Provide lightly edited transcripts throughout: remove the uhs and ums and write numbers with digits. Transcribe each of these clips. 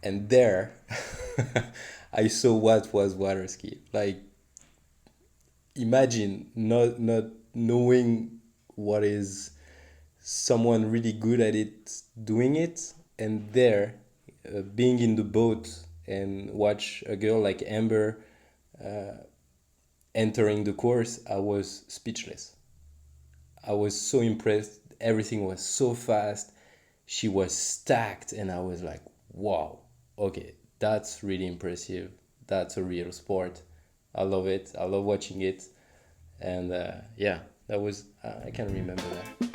And there, I saw what was water ski. Like, imagine not knowing what is someone really good at it doing it, and there, being in the boat and watch a girl like Amber entering the course. I was speechless. I was so impressed. Everything was so fast. She was stacked, and I was like, wow, okay, that's really impressive. That's a real sport. I love it. I love watching it. And yeah, that was, I can remember that.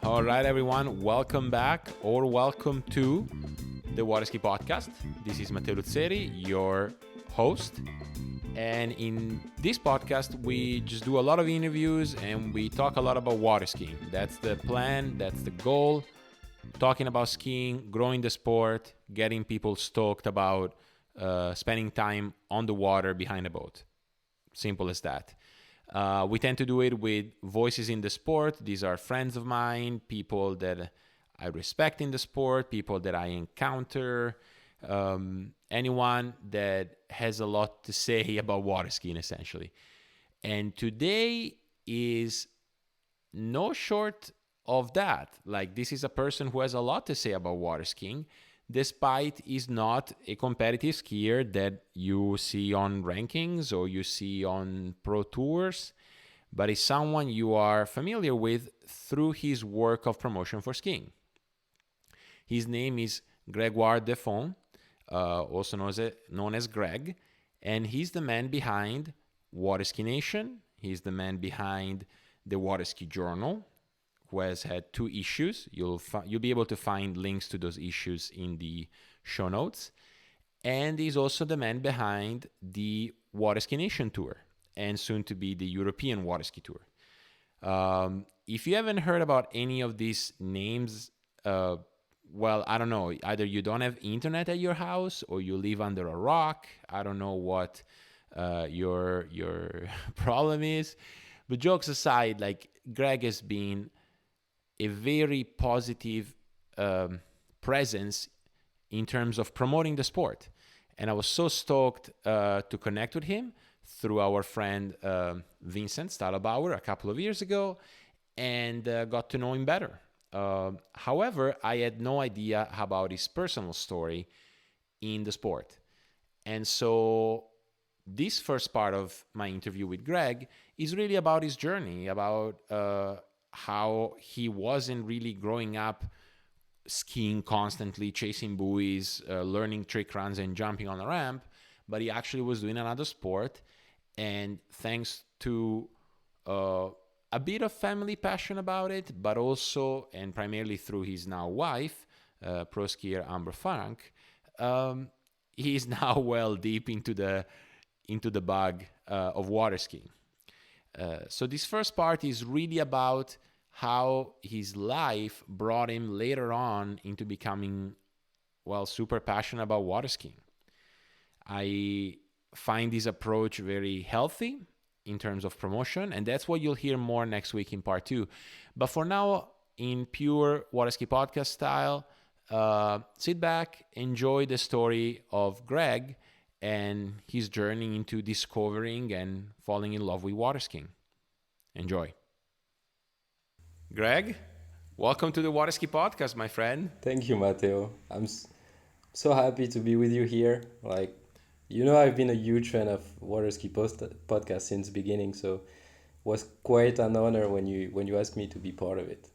All right, everyone, welcome back or welcome to the Waterski podcast. This is Matteo, your host. And in this podcast, we just do a lot of interviews and we talk a lot about water skiing. That's the plan, that's the goal. Talking about skiing, growing the sport, getting people stoked about spending time on the water behind a boat. Simple as that. We tend to do it with voices in the sport. These are friends of mine, people that I respect in the sport, people that I encounter, anyone that has a lot to say about water skiing, essentially. And today is no short of that. Like, this is a person who has a lot to say about water skiing, despite is not a competitive skier that you see on rankings or you see on pro tours, but is someone you are familiar with through his work of promotion for skiing. His name is Gregoire Desfond, also known as Greg, and he's the man behind Waterski Nation. He's the man behind the Waterski Journal, who has had 2 issues. You'll be able to find links to those issues in the show notes. And he's also the man behind the Waterski Nation Tour, and soon to be the European Waterski Tour. If you haven't heard about any of these names, well, I don't know. Either you don't have internet at your house or you live under a rock. I don't know what your problem is. But jokes aside, like, Greg has been a very positive presence in terms of promoting the sport. And I was so stoked to connect with him through our friend Vincent Stadelbauer a couple of years ago, and got to know him better. However, I had no idea about his personal story in the sport. And so this first part of my interview with Greg is really about his journey, about how he wasn't really growing up skiing constantly, chasing buoys, learning trick runs and jumping on a ramp, but he actually was doing another sport. And thanks to a bit of family passion about it, but also, and primarily through his now wife, pro skier Amber Frank, he's now well deep into the bug of water skiing. So this first part is really about how his life brought him later on into becoming, well, super passionate about water skiing. I find this approach very healthy in terms of promotion, and that's what you'll hear more next week in part 2. But for now, in pure Waterski podcast style, sit back, enjoy the story of Greg and his journey into discovering and falling in love with water skiing. Enjoy. Greg, welcome to the Waterski podcast, my friend. Thank you, Matteo. I'm so happy to be with you here. Like, I've been a huge fan of Waterski podcast since the beginning, so it was quite an honor when you asked me to be part of it.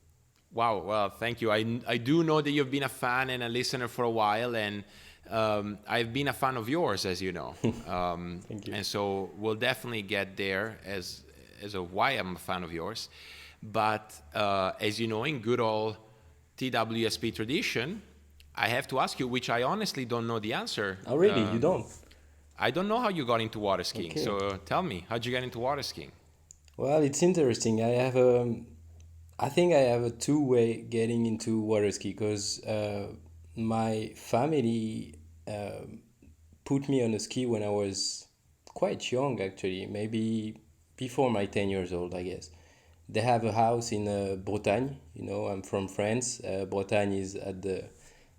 Wow, well, thank you. I do know that you've been a fan and a listener for a while, and I've been a fan of yours, as you know. Thank you. And so we'll definitely get there as of why I'm a fan of yours. But as you know, in good old TWSP tradition, I have to ask you, which I honestly don't know the answer. Oh, really? You don't? I don't know how you got into water skiing. Okay. So tell me, how'd you get into water skiing? Well, it's interesting. I think I have a two-way getting into water ski because my family put me on a ski when I was quite young, actually, maybe before my 10 years old, I guess. They have a house in Bretagne. You know, I'm from France. Bretagne is at the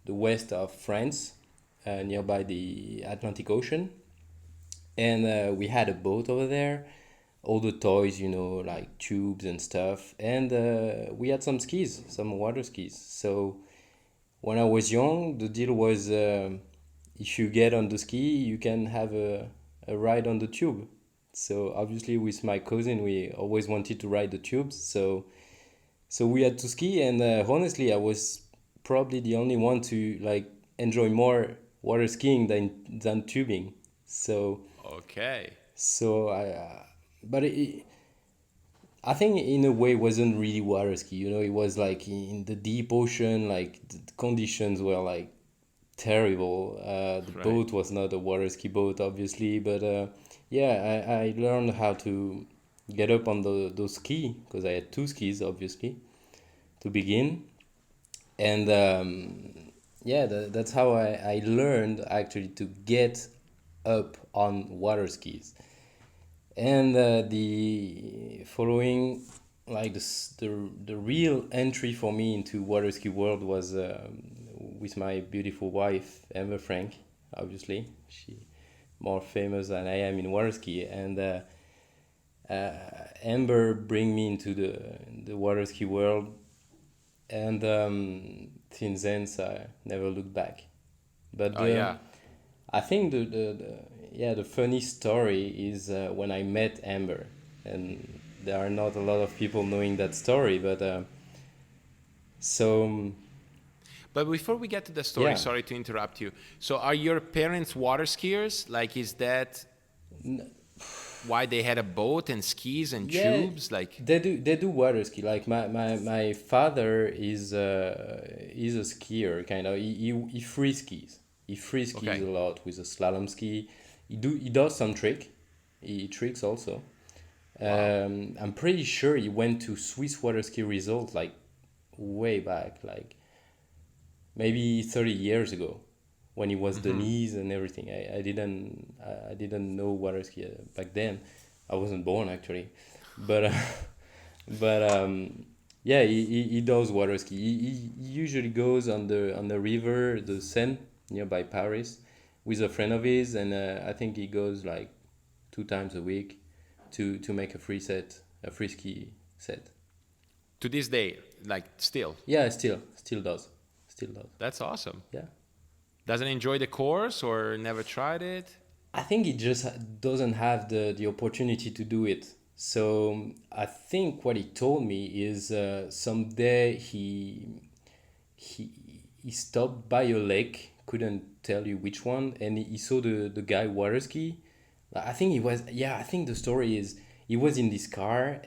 west of France, nearby the Atlantic Ocean. And we had a boat over there, all the toys, you know, like tubes and stuff. And we had some skis, some water skis. So when I was young, the deal was if you get on the ski, you can have a ride on the tube. So obviously, with my cousin, we always wanted to ride the tubes. So we had to ski, and honestly, I was probably the only one to like enjoy more water skiing than tubing. So Okay. so but I think in a way it wasn't really water ski. You know, it was like in the deep ocean. Like the conditions were like terrible. The Right. boat was not a water ski boat, obviously, but yeah, I learned how to get up on those ski because I had two skis, obviously, to begin, and yeah, that's how I learned actually to get up on water skis. And the following, like the real entry for me into water ski world was with my beautiful wife Amber Frank. Obviously, she more famous than I am in water ski, and Amber bring me into the water ski world, and since then so I never looked back. But Oh yeah. I think the funny story is when I met Amber, and there are not a lot of people knowing that story, but so But before we get to the story, yeah, sorry to interrupt you. So are your parents water skiers? Like, is that why they had a boat and skis and yeah, tubes? Like, they do water ski. Like my father is a skier kind of. He free skis. He free skis okay. a lot with a slalom ski. He does some trick. He tricks also. Wow. I'm pretty sure he went to Swiss water ski resort like way back, like maybe 30 years ago, when he was Mm-hmm. Denise and everything. I didn't know water ski back then. I wasn't born actually, but but yeah, he does water ski. He usually goes on the river, the Seine, nearby Paris, with a friend of his, and I think he goes like 2 times a week to make a free ski set. To this day, like, still. Yeah, still does. That's awesome. Yeah. Doesn't enjoy the course or never tried it? I think he just doesn't have the opportunity to do it. So I think what he told me is someday he he stopped by a lake, couldn't tell you which one, and he saw the guy water ski. I think he was, yeah, I think the story is he was in this car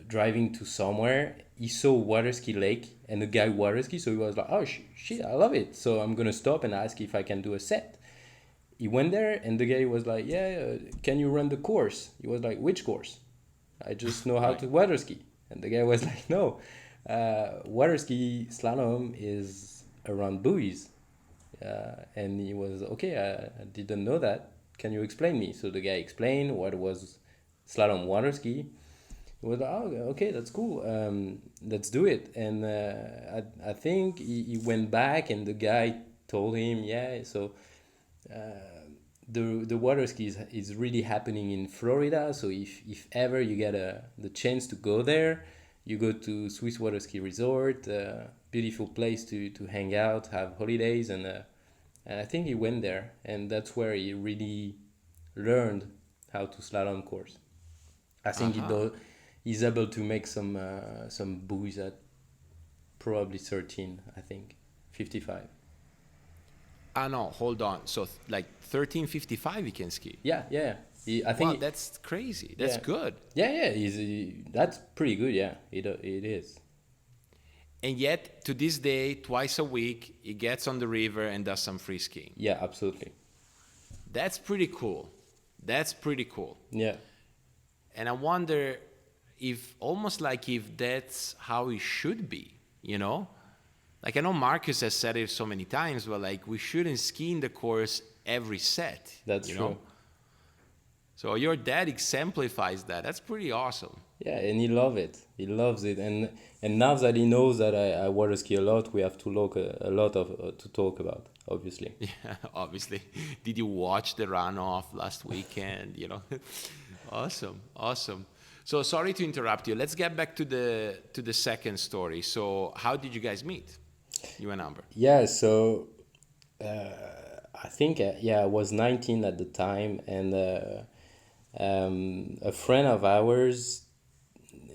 driving to somewhere. He saw water ski lake and the guy water ski, so he was like, oh shit, I love it. So I'm gonna stop and ask if I can do a set. He went there and the guy was like, yeah, can you run the course? He was like, which course? I just know how Right. to water ski. And the guy was like, no, water ski slalom is around buoys. And he was, okay, I didn't know that. Can you explain me? So the guy explained what was slalom water ski. He was like, oh, okay, that's cool. Let's do it. And I think he went back and the guy told him, yeah, so the water ski is really happening in Florida. So if ever you get the chance to go there, you go to Swiss Water Ski Resort, beautiful place to hang out, have holidays, and I think he went there, and that's where he really learned how to slalom course. I think Uh-huh. he's able to make some buoys at probably 13. I think 55. Ah, no, hold on. So, like, 1355 you can ski. Yeah, yeah. I Wow, think that's crazy. That's yeah, good. yeah. That's pretty good. Yeah, it is. And yet, to this day, twice a week, he gets on the river and does some free skiing. Yeah, absolutely. That's pretty cool. That's pretty cool. Yeah. And I wonder, if almost like if that's how it should be, you know? Like I know Marcus has said it so many times, but like we shouldn't ski in the course every set. That's you true. know? So your dad exemplifies that. That's pretty awesome. Yeah, and he loves it. He loves it, and now that he knows that I water ski a lot, we have to look a lot of to talk about, obviously. Yeah, obviously. Did you watch the runoff last weekend? You know, awesome, awesome. So sorry to interrupt you. Let's get back to the second story. So how did you guys meet, you and Amber? Yeah, so I think yeah, I was 19 at the time, and a friend of ours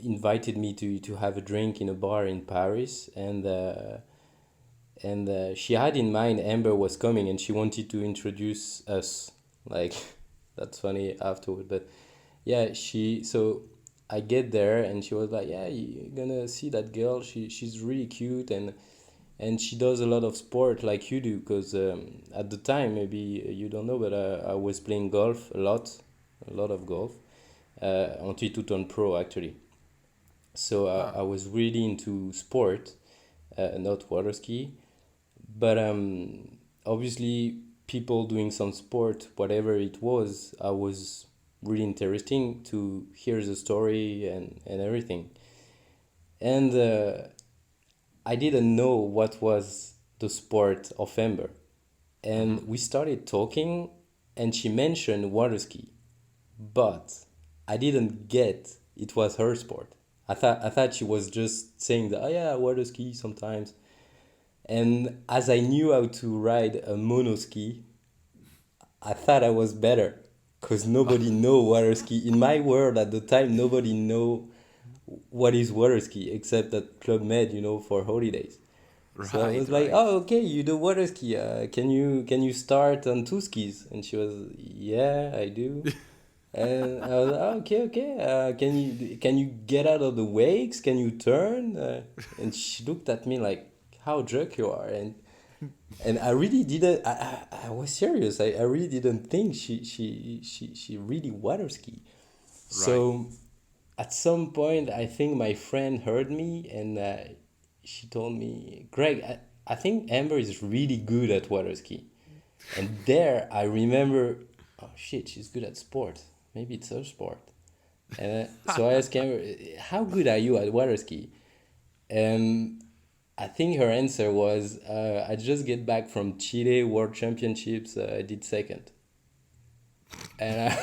invited me to have a drink in a bar in Paris, and she had in mind Amber was coming, and she wanted to introduce us. Like, that's funny afterward, but yeah, so I get there, and she was like, "Yeah, you're gonna see that girl. She's really cute, and she does a lot of sport like you do." Because at the time, maybe you don't know, but I was playing golf a lot of golf, until to turn pro actually. So I was really into sport, not water ski, but obviously people doing some sport, whatever it was, I was really interesting to hear the story and everything. And I didn't know what was the sport of Amber. And we started talking, and she mentioned water ski, but I didn't get it was her sport. I thought she was just saying that, oh yeah, water ski sometimes. And as I knew how to ride a mono ski, I thought I was better, because nobody know water ski in my world at the time. Nobody know what is water ski except at Club Med, for holidays. So I Right, was like, right. "Oh, okay, you do water ski. Can you start on two skis?" And she was, "Yeah, I do." And I was like, "Oh, okay, okay. Can you get out of the wakes? Can you turn?" And she looked at me like, "How drunk you are!" And I really didn't. I was serious. I really didn't think she really water ski. Right. So at some point, I think my friend heard me, and she told me, "Greg, I think Amber is really good at water ski." And there I remember, oh shit, she's good at sport. Maybe it's her sport. And so I asked Amber, "How good are you at water ski?" And I think her answer was, "I just get back from Chile World Championships. I did second." And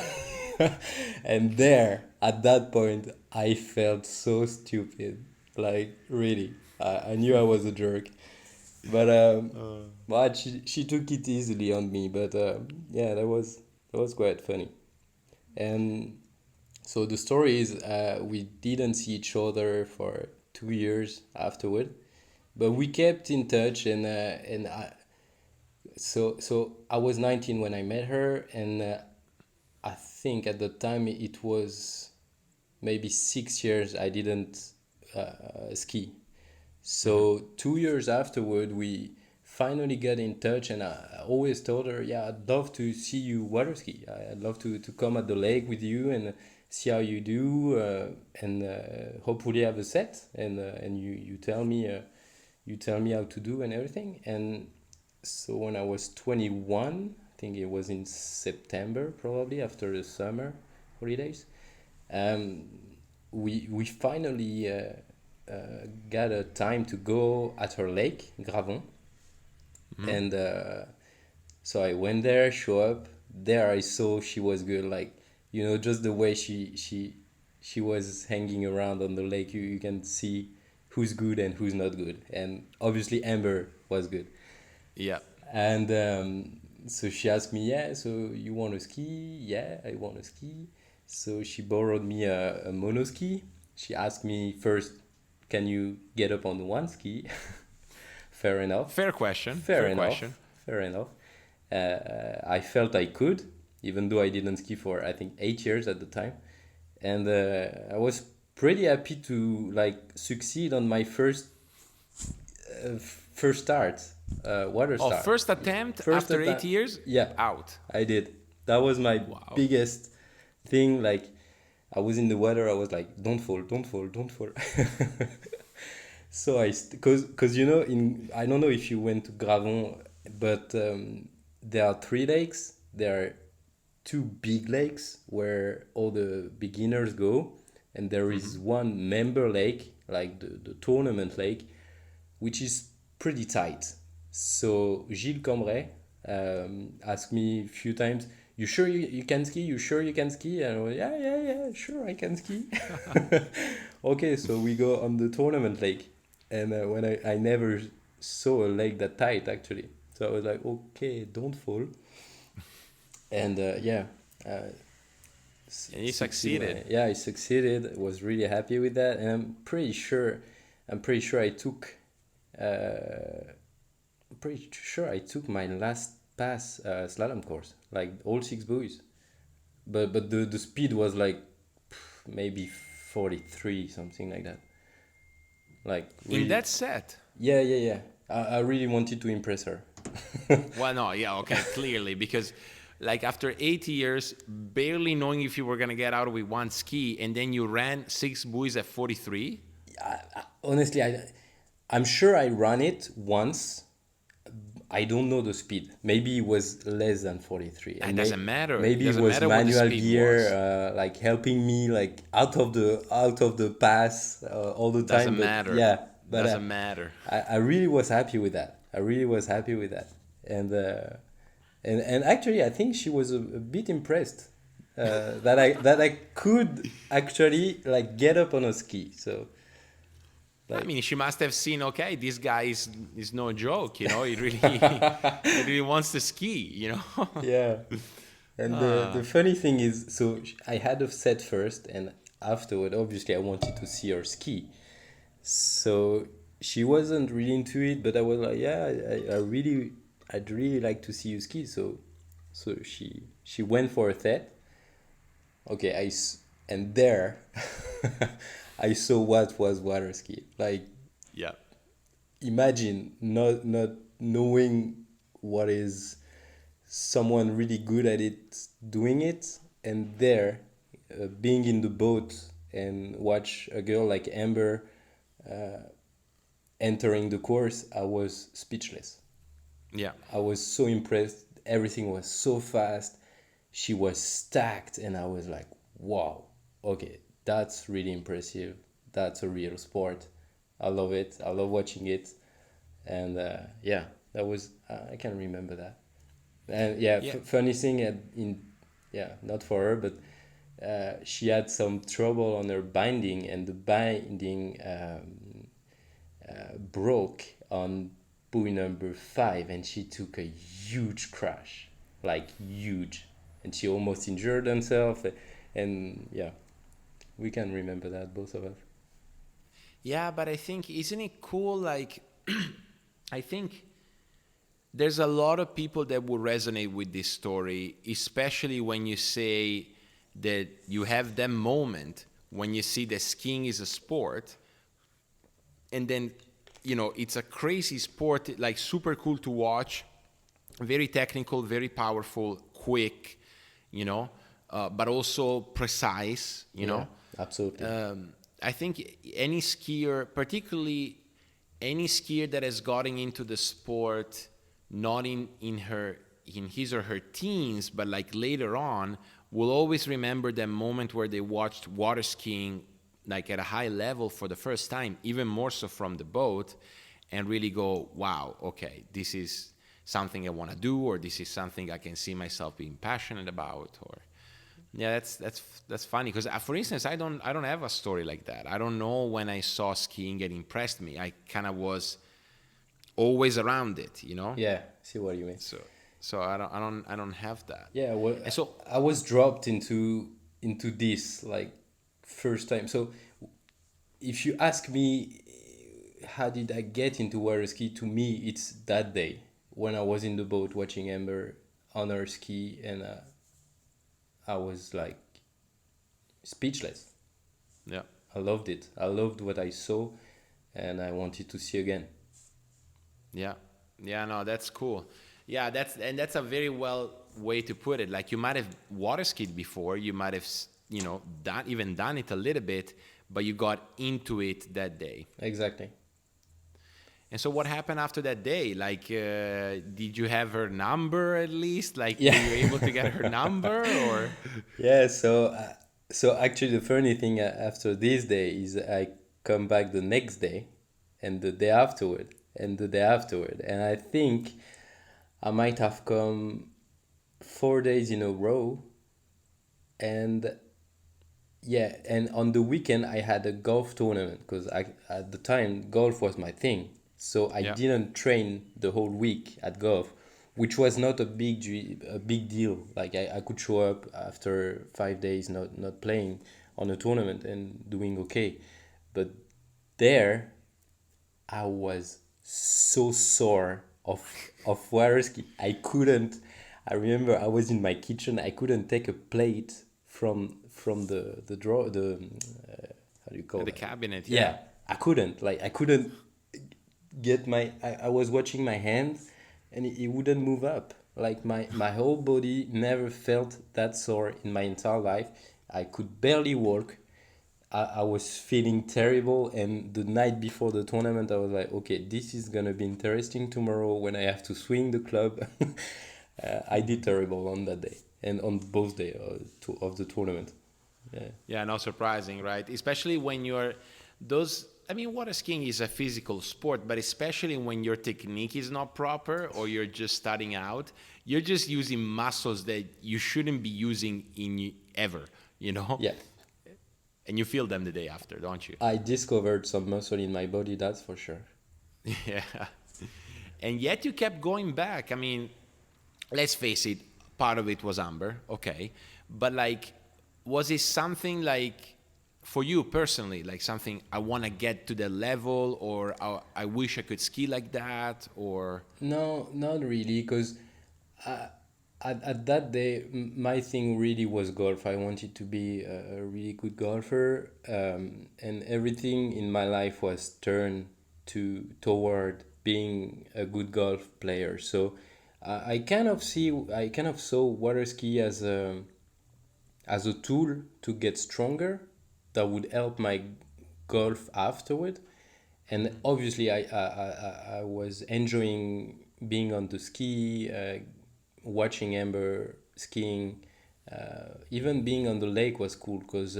and there, at that point, I felt so stupid. Like, really, I knew I was a jerk. But she took it easily on me. But yeah, that was quite funny. And so the story is, we didn't see each other for 2 years afterward, but we kept in touch, so I was 19 when I met her, and I think at the time it was maybe 6 years I didn't ski. So 2 years afterward, we finally got in touch, and I always told her, "Yeah, I'd love to see you water ski. I'd love to come at the lake with you and see how you do, and hopefully have a set, and you tell me how to do and everything." And so when I was 21, I think it was in September, probably after the summer holidays, um, we finally got a time to go at her lake, Gravon. And so I went there, show up. There I saw she was good. Like, just the way she was hanging around on the lake, you can see who's good and who's not good. And obviously Amber was good. Yeah. And so she asked me, "Yeah, so you want to ski?" "Yeah, I want to ski." So she borrowed me a mono ski. She asked me first, "Can you get up on one ski?" Fair enough. Fair question. Fair Fair enough. question. Fair enough. I felt I could, even though I didn't ski for, I think, 8 years at the time. And I was pretty happy to succeed on my first start, water Oh, start. first attempt First after attempt. 8 years? Yeah, Out. I did. That was my Wow. biggest thing. Like, I was in the water. I was like, don't fall, don't fall, don't fall. So cause you know, I don't know if you went to Gravon, but there are three lakes. There are two big lakes where all the beginners go, and there is one member lake, like the tournament lake, which is pretty tight. So Gilles Cambrai asked me a few times, "You sure you can ski? You sure you can ski?" And I was, "Yeah, yeah, yeah, sure I can ski." Okay, so we go on the tournament lake, and when I never saw a lake that tight actually, so I was like, "Okay, don't fall." And uh, And you succeeded. succeeded. Yeah, I succeeded. Was really happy with that, and I'm pretty sure uh, pretty sure I took my last pass slalom course, like all six buoys. But the speed was like maybe 43, something like that. Like In really, that set. yeah, yeah, yeah. I really wanted to impress her. Well, no, yeah, okay, clearly, because like after 8 years, barely knowing if you were gonna get out with one ski, and then you ran six buoys at 43. Honestly, I'm sure I ran it once. I don't know the speed. Maybe it was less than 43, It and doesn't matter. It maybe it doesn't was matter what the manual speed was. gear, like helping me like out of the pass all the time. Doesn't But matter. yeah, but Doesn't matter. I really was happy with that. I really was happy with that, and and actually I think she was a bit impressed that I could actually like get up on a ski. So I like mean, she must have seen, okay, this guy is no joke, you know. He really he really wants to ski, you know. yeah. And the Ah, funny thing is, so I had a set first, and afterward, obviously, I wanted to see her ski. So she wasn't really into it, but I was like, yeah, I'd really like to see you ski. So she went for a set. Okay, and there, I saw what was water ski. Like, yeah, imagine not knowing what is someone really good at it doing it, and there being in the boat and watch a girl like Amber entering the course. I was speechless. yeah, I was so impressed. Everything was so fast. She was stacked, and I was like, wow, okay, that's really impressive. That's a real sport. I love it. I love watching it. And yeah, that was, I can remember that. And yeah, yeah. funny thing yeah, not for her, but she had some trouble on her binding, and the binding broke on buoy number 5, and she took a huge crash, like huge, and she almost injured herself. And yeah, we can remember that, both of us. Yeah, but I think, isn't it cool? Like, I think there's a lot of people that will resonate with this story, especially when you say that you have that moment when you see that skiing is a sport, and then, you know, it's a crazy sport, like super cool to watch, very technical, very powerful, quick, you know, but also precise, you Yeah, know. absolutely. I think any skier, particularly any skier that has gotten into the sport, not in his or her teens, but like later on, will always remember that moment where they watched water skiing like at a high level for the first time, even more so from the boat, and really go, wow, okay, this is something I want to do, or this is something I can see myself being passionate about. Or yeah, that's funny, because for instance, I don't have a story like that. I don't know when I saw skiing it impressed me. I kind of was always around it, you know. Yeah, see what you mean. So I don't have that. Yeah, well, And so I was dropped into this like first time. So if you ask me how did I get into water ski, to me it's that day when I was in the boat watching Amber on her ski, and I was like speechless. yeah. I loved it. I loved what I saw, and I wanted to see again. Yeah. Yeah, no, that's cool. Yeah, that's a very well way to put it. Like, you might have water skied before, you might have done it a little bit, but you got into it that day. Exactly. And so what happened after that day? Like, did you have her number at least? Like, Yeah. were you able to get her number or? Yeah, so actually the funny thing after this day is I come back the next day and the day afterward and the day afterward, and I think I might have come 4 days in a row. And yeah, and on the weekend I had a golf tournament because I at the time golf was my thing. So I Yeah. didn't train the whole week at golf, which was not a big deal. Like I could show up after 5 days not playing on a tournament and doing okay. But there I was so sore of waterski. I couldn't. I remember I was in my kitchen. I couldn't take a plate from the drawer. How do you call The it? cabinet. Yeah, I couldn't. Like I couldn't get my. I was watching my hand, and it wouldn't move up. Like my whole body never felt that sore in my entire life. I could barely walk. I was feeling terrible, and the night before the tournament I was like, okay, this is gonna be interesting tomorrow when I have to swing the club. I did terrible on that day and on both days of the tournament. Yeah. Yeah, not surprising, right? Especially when water skiing is a physical sport, but especially when your technique is not proper or you're just starting out, you're just using muscles that you shouldn't be using ever, Yeah. And you feel them the day after, don't you? I discovered some muscle in my body, that's for sure. Yeah. And yet you kept going back. I mean, let's face it, part of it was Amber, okay. But like, was it something like, for you personally, like something I want to get to the level, or I wish I could ski like that, or? No, not really, because at that day, my thing really was golf. I wanted to be a really good golfer, and everything in my life was turned toward being a good golf player. So I kind of saw water ski as a tool to get stronger that would help my golf afterward. And obviously I was enjoying being on the ski, watching Amber skiing. Even being on the lake was cool because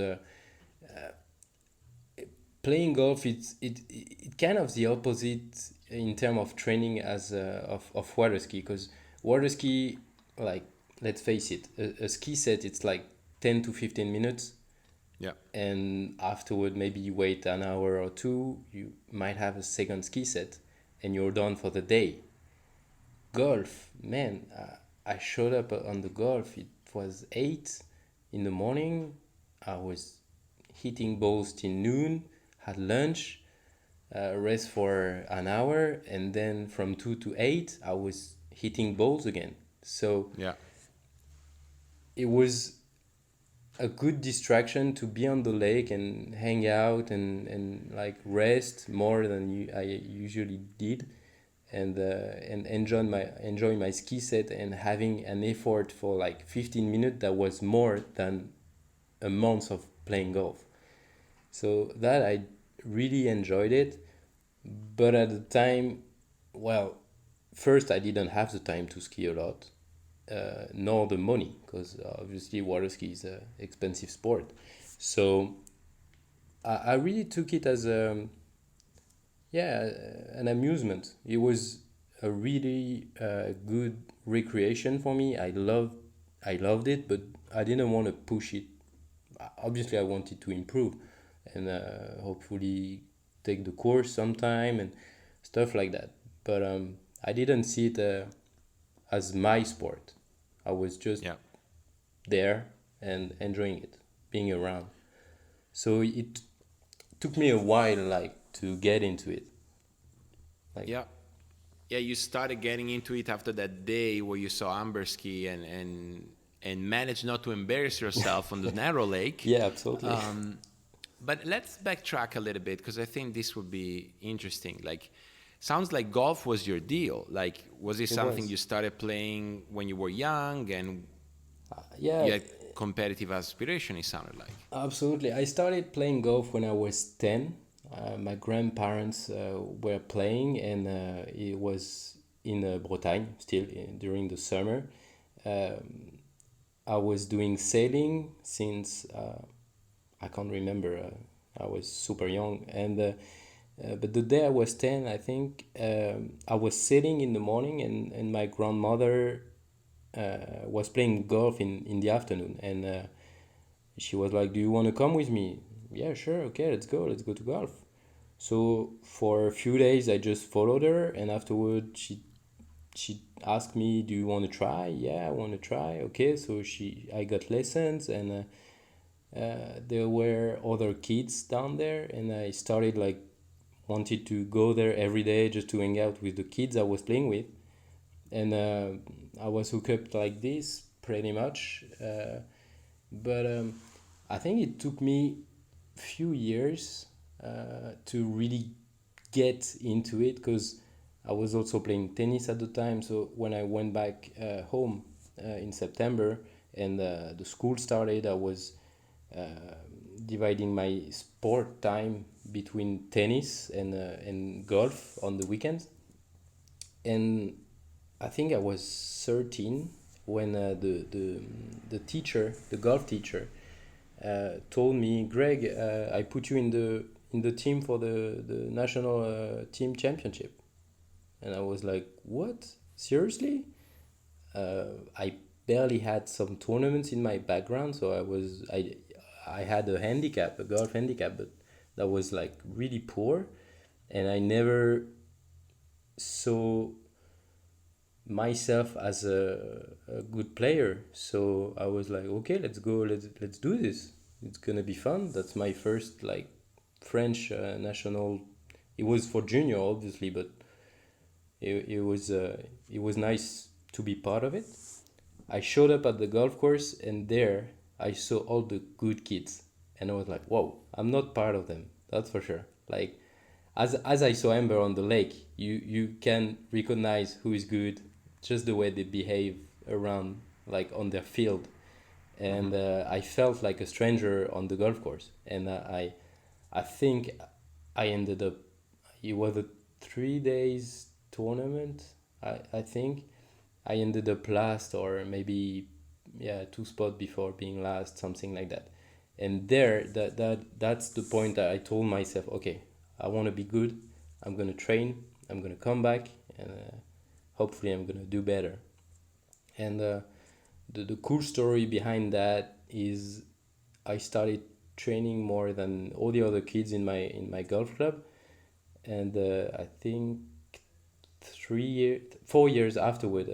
playing golf it kind of the opposite in terms of training as of water ski, because water ski, like, let's face it, a ski set it's like 10 to 15 minutes, Yeah. and afterward maybe you wait an hour or two, you might have a second ski set and you're done for the day. Golf, man, I showed up on the golf, it was 8 in the morning, I was hitting balls till noon, had lunch, rest for an hour, and then from 2 to 8 I was hitting balls again. So Yeah. it was a good distraction to be on the lake and hang out and like rest more than I usually did, and enjoy my ski set and having an effort for like 15 minutes that was more than a month of playing golf. So that I really enjoyed it, but at the time, well, first I didn't have the time to ski a lot, nor the money, because obviously water ski is an expensive sport. So I really took it as an amusement. It was a really good recreation for me. I loved it, but I didn't want to push it. Obviously, I wanted to improve and hopefully take the course sometime and stuff like that. But I didn't see it as my sport. I was just Yeah. there and enjoying it, being around. So it took me a while, like, to get into it. Like, Yeah. Yeah, you started getting into it after that day where you saw Amber ski and managed not to embarrass yourself on the narrow lake. yeah, absolutely. But let's backtrack a little bit because I think this would be interesting. Like, sounds like golf was your deal. Like, was it something was. you started playing when you were young and Yeah, you competitive aspiration, it sounded like. Absolutely. I started playing golf when I was 10. My grandparents were playing, and it was in Bretagne, still during the summer. I was doing sailing since I can't remember. I was super young, and but the day I was 10, I think I was sailing in the morning, and my grandmother was playing golf in the afternoon, and she was like, "Do you want to come with me?" Yeah, sure. Okay, let's go. Let's go to golf. So for a few days, I just followed her, and afterward, she asked me, "Do you want to try?" Yeah, I want to try. Okay, so I got lessons, and there were other kids down there, and I started like wanted to go there every day just to hang out with the kids I was playing with, and I was hooked up like this pretty much. But I think it took me a few years to really get into it, because I was also playing tennis at the time. So when I went back home in September, and the school started, I was uh, dividing my sport time between tennis and golf on the weekends. And I think I was 13 when the teacher, the golf teacher, told me, "Greg, I put you in the team for the national team championship." And I was like, "What? Seriously?" I barely had some tournaments in my background, so I had a handicap, a golf handicap, but that was like really poor, and I never saw myself as a good player. So I was like, okay, let's go, let's do this. It's gonna be fun. That's my first like French national. It was for junior, obviously, but it was nice to be part of it. I showed up at the golf course, and there I saw all the good kids, and I was like, whoa, I'm not part of them. That's for sure. Like, as I saw Amber on the lake, you can recognize who is good just the way they behave around, like on their field. And I felt like a stranger on the golf course, and I think I ended up. It was a 3 days tournament. I think I ended up last, or maybe yeah, two spots before being last, something like that. And there, that's the point that I told myself, okay, I want to be good. I'm gonna train. I'm gonna come back, and hopefully I'm gonna do better. And the cool story behind that is I started training more than all the other kids in my golf club, and I think 4 years afterward,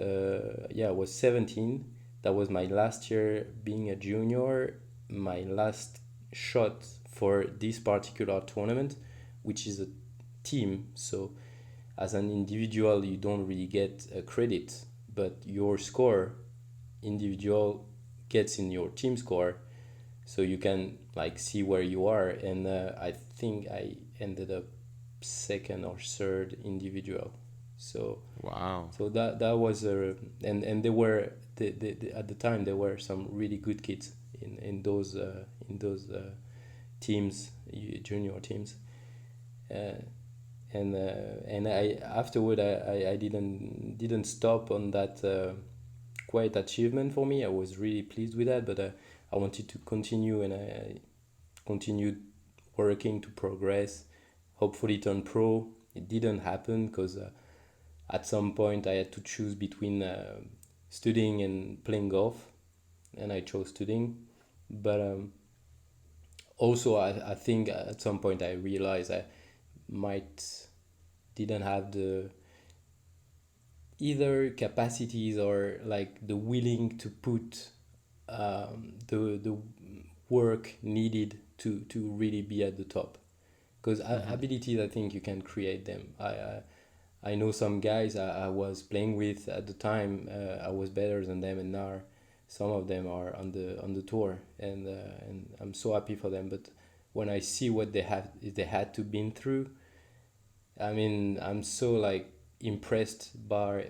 yeah, I was 17. That was my last year being a junior, my last shot for this particular tournament, which is a team. So as an individual, you don't really get a credit, but your score individual gets in your team score, so you can like see where you are. And I think I ended up second or third individual. So Wow. so that was a, and there were at the time there were some really good kids in those teams, junior teams. uh, and I afterward I didn't stop on that quite achievement for me. I was really pleased with that, but I wanted to continue, and I continued working to progress, hopefully turn pro. It didn't happen because at some point I had to choose between studying and playing golf, and I chose studying. But also I think at some point I realized I might didn't have the either capacities or like the willing to put the work needed to really be at the top, because abilities, I think you can create them. I know some guys I was playing with at the time. I was better than them, and now some of them are on the tour, and I'm so happy for them. But when I see what they had to been through, I mean, I'm so like impressed by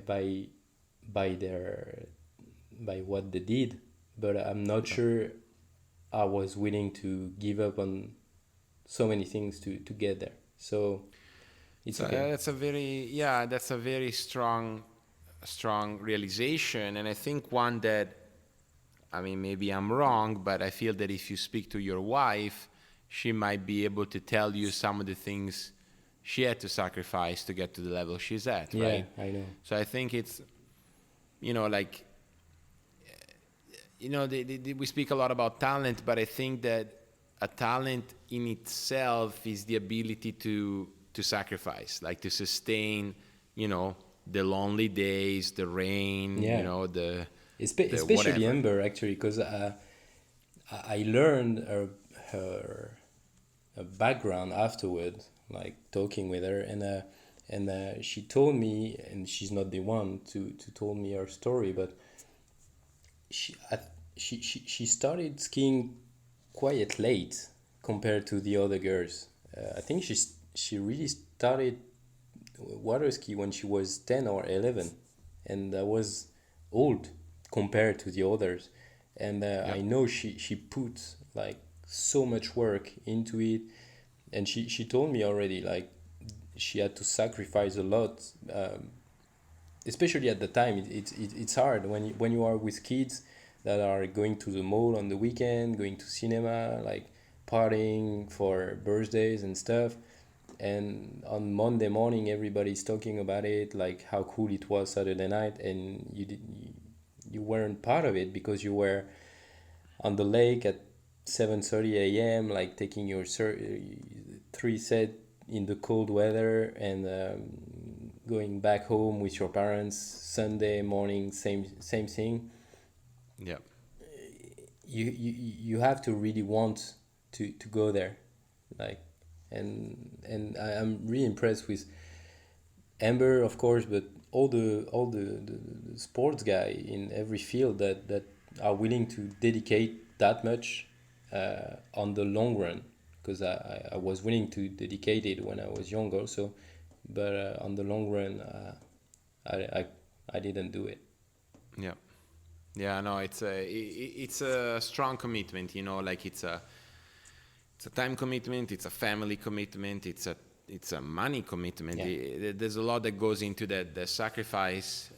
their by what they did. but I'm not sure I was willing to give up on so many things to get there. So it's So okay. that's a very strong realization, and I think one that, I mean, maybe I'm wrong, but I feel that if you speak to your wife, she might be able to tell you some of the things she had to sacrifice to get to the level she's at, Yeah, right? I know. So I think it's, like, we speak a lot about talent, but I think that a talent in itself is the ability to sacrifice, like to sustain, the lonely days, the rain, Yeah, the especially whatever. Amber actually, because I learned her background afterward, like talking with her, and she told me, and she's not the one to told me her story, but she I, she started skiing quite late compared to the other girls. I think she really started water ski when she was 10 or 11, and that was old compared to the others. And I Yep. know she put like so much work into it, and she told me already like she had to sacrifice a lot, especially at the time. It's hard when you are with kids that are going to the mall on the weekend, going to cinema, like partying for birthdays and stuff, and on Monday morning everybody's talking about it, like how cool it was Saturday night, and you weren't part of it because you were on the lake at 7:30 a.m. like taking your three set in the cold weather, and going back home with your parents Sunday morning, same thing. Yep. You have to really want to go there, like, and I'm really impressed with Amber, of course, but all the sports guy in every field that are willing to dedicate that much on the long run. Because I was willing to dedicate it when I was young also, but on the long run, I, I I didn't do it. Yep. Yeah, no, it's a strong commitment, like it's a time commitment, it's a family commitment, it's a money commitment. Yeah, There's a lot that goes into that, the sacrifice.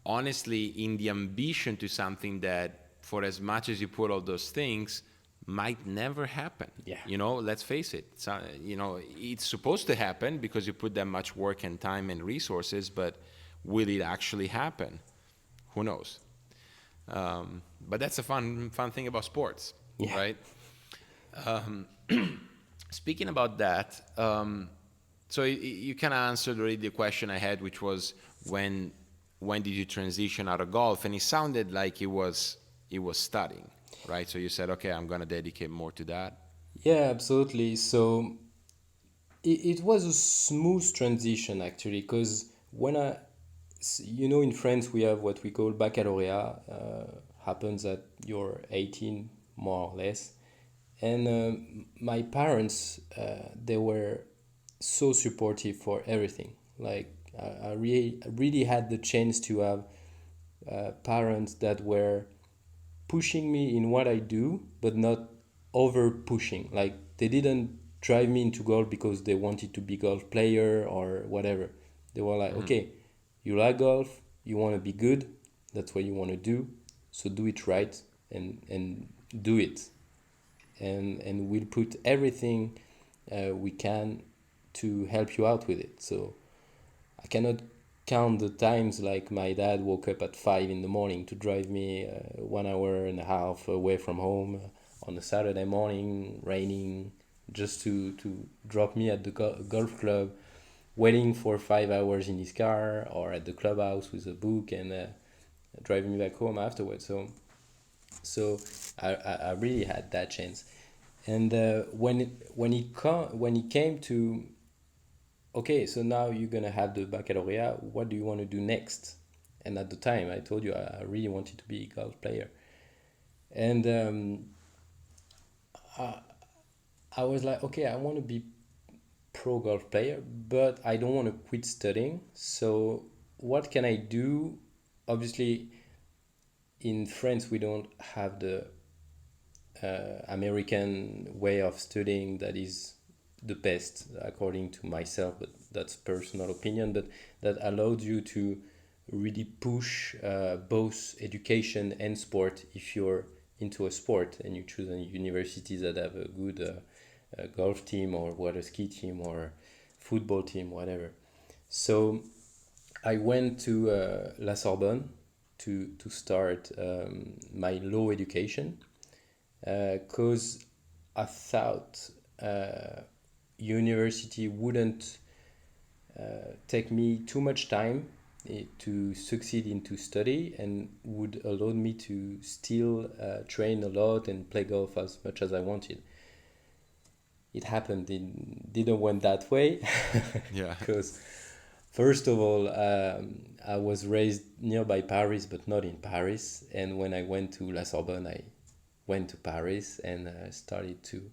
Honestly, in the ambition to something that, for as much as you put all those things, might never happen. yeah, Let's face it. So, it's supposed to happen because you put that much work and time and resources, but will it actually happen? Who knows? But that's a fun thing about sports, yeah. right? Um, Speaking about that, so you kind of answered already the question I had, which was when when did you transition out of golf? And it sounded like it was studying, right? So you said, okay, I'm gonna dedicate more to that. Yeah, absolutely. So it was a smooth transition actually, because in France we have what we call baccalaureate, happens at you're 18 more or less, and my parents, they were so supportive for everything. Like I really had the chance to have parents that were pushing me in what I do, but not over pushing. Like they didn't drive me into golf because they wanted to be golf player or whatever. They were like, Hmm. okay, you like golf, you want to be good, that's what you want to do, so do it right, and do it, and we'll put everything we can to help you out with it. So I cannot count the times like my dad woke up at 5 in the morning to drive me 1 hour and a half away from home on a Saturday morning, raining, just to drop me at the golf club, waiting for 5 hours in his car or at the clubhouse with a book, and driving me back home afterwards. So I really had that chance. And when it came to, okay, so now you're gonna have the baccalaureate. What do you want to do next? And at the time, I told you I really wanted to be a golf player, and I was like, okay, I want to be pro golf player, but I don't want to quit studying. So what can I do? Obviously, in France we don't have the American way of studying that is the best according to myself, but that's personal opinion. But that allowed you to really push both education and sport if you're into a sport and you choose a university that have a good golf team or water ski team or football team, whatever. So I went to La Sorbonne to start my law education because I thought university wouldn't take me too much time to succeed into study and would allow me to still train a lot and play golf as much as I wanted. It happened, it didn't went that way. Yeah. Because first of all, I was raised nearby Paris, but not in Paris. And when I went to La Sorbonne, I went to Paris and started to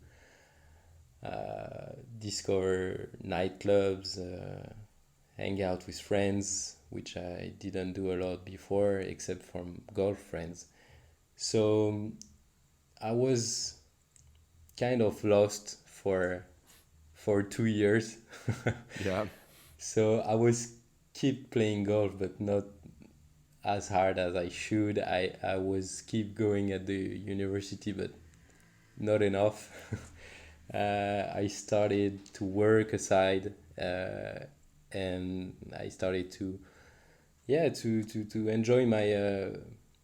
discover nightclubs, hang out with friends, which I didn't do a lot before, except from golf friends. So I was kind of lost for 2 years. Yeah. So I was keep playing golf, but not as hard as I should. I was keep going at the university, but not enough. I started to work aside, and I started to to enjoy my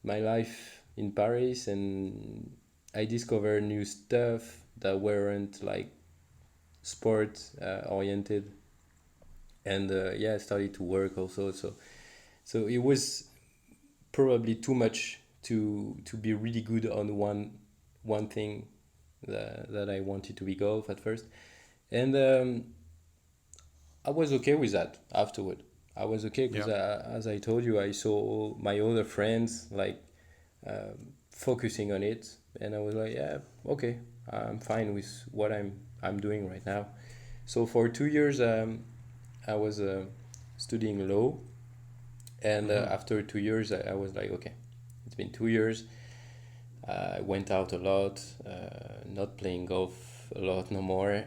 life in Paris, and I discovered new stuff that weren't like sport oriented, and I started to work also. So it was probably too much to be really good on one thing that I wanted to be golf at first, and I was okay with that afterward. I was okay because as I told you, I saw my other friends like focusing on it, and I was like, yeah, okay, I'm fine with what I'm doing right now. So for 2 years, I was studying law, and after 2 years, I was like, okay, it's been 2 years. I went out a lot, not playing golf a lot no more.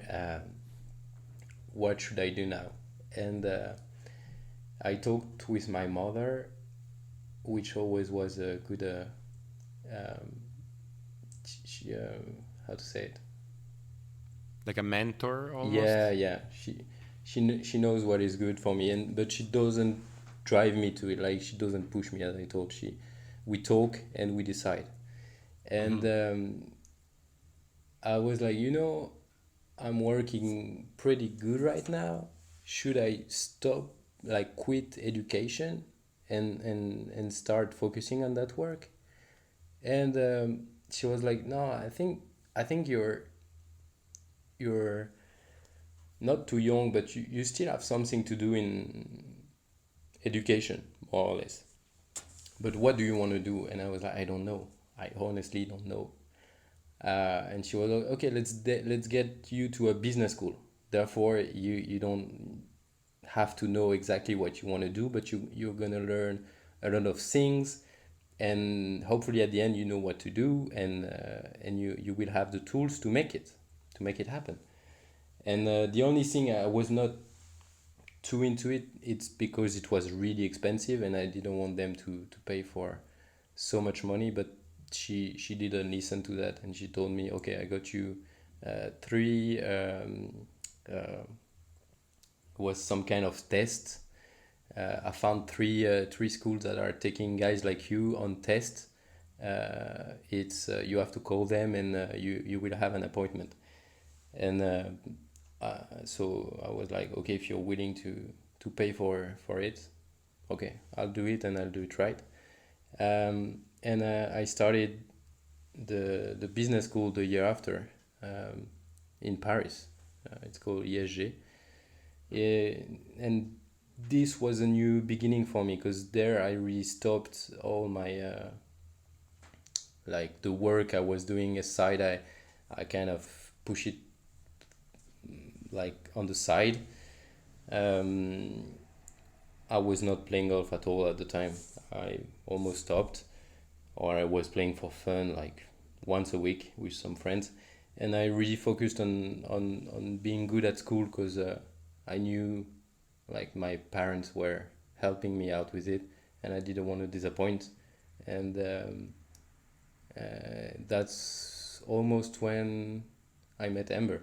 What should I do now? And I talked with my mother, which always was a good, she, how to say it? Like a mentor almost. Yeah. She knows what is good for me, but she doesn't drive me to it. Like she doesn't push me, as I told. We talk and we decide. And I was like, I'm working pretty good right now. Should I stop, like quit education and start focusing on that work? And she was like, no, I think you're not too young, but you still have something to do in education, more or less. But what do you want to do? And I was like, I don't know. I honestly don't know. And she was like, okay, let's get you to a business school. Therefore, you don't have to know exactly what you want to do, but you're gonna learn a lot of things, and hopefully at the end you know what to do, and you will have the tools to make it happen. And the only thing I was not too into it's because it was really expensive, and I didn't want them to pay for so much money. But she didn't listen to that, and she told me, okay, I got you three was some kind of test. I found three schools that are taking guys like you on test. It's you have to call them, and you will have an appointment. And so I was like, okay, if you're willing to pay for it, okay, I'll do it, and I'll do it right. And I started the business school the year after, in Paris. It's called ESG. And this was a new beginning for me, because there I really stopped all my like the work I was doing aside. I kind of push it like on the side. I was not playing golf at all at the time. I almost stopped. or I was playing for fun like once a week with some friends. And I really focused on being good at school because I knew like my parents were helping me out with it, and I didn't want to disappoint. And that's almost when I met Amber.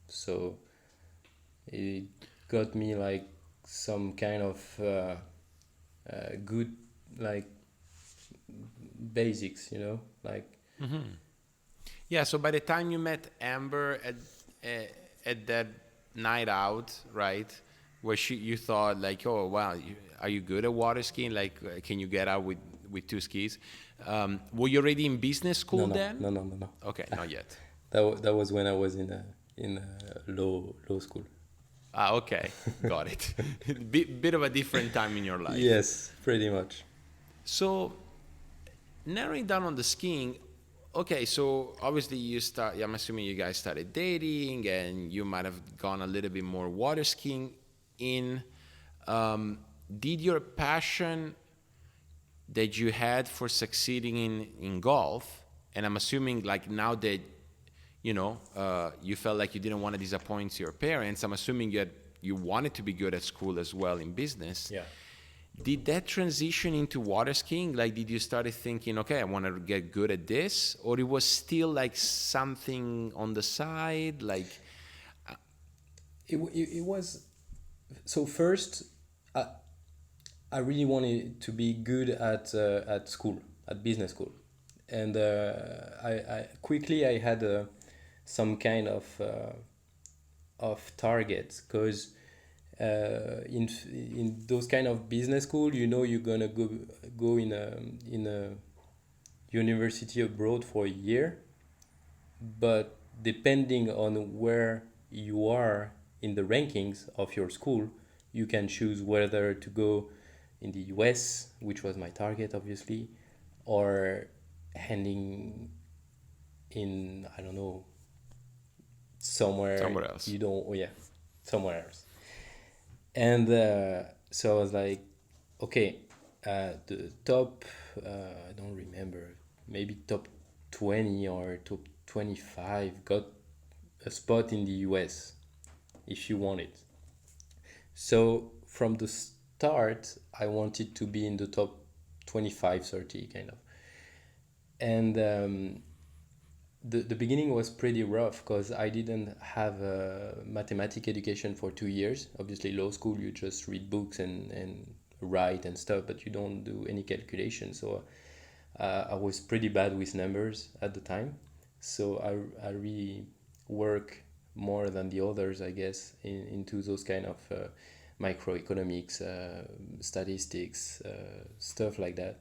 So it got me like some kind of good like basics, like Yeah. So by the time you met Amber at that night out, right, where you thought like, oh wow, are you good at water skiing? Like, can you get out with two skis? Were you already in business no, school no, then? no, no, no, no. Okay, not yet. That was when I was in a low school. Ah, okay, got it. Bit of a different time in your life. Yes, pretty much. So narrowing down on the skiing, okay, so obviously I'm assuming you guys started dating and you might have gone a little bit more water skiing in. Did your passion that you had for succeeding in golf, and I'm assuming like now that, you felt like you didn't want to disappoint your parents, I'm assuming you wanted to be good at school as well in business. Yeah. Did that transition into water skiing? Like, did you start thinking, okay, I want to get good at this? Or it was still like something on the side? Like, It was. So first, I really wanted to be good at school, at business school, and I quickly I had some kind of targets because in those kind of business school, you're gonna go in a university abroad for a year, but depending on where you are in the rankings of your school, you can choose whether to go in the US, which was my target, obviously, or heading in, I don't know, somewhere else. you don't, oh yeah, somewhere else. And so I was like, okay, the top, I don't remember, maybe top 20 or top 25 got a spot in the US if you want it. So from the start, I wanted to be in the top 25, 30 kind of. And the beginning was pretty rough because I didn't have a mathematic education for 2 years. Obviously, law school, you just read books and write and stuff, but you don't do any calculation. So I was pretty bad with numbers at the time. So I really work more than the others, I guess, into those kind of microeconomics, statistics, stuff like that.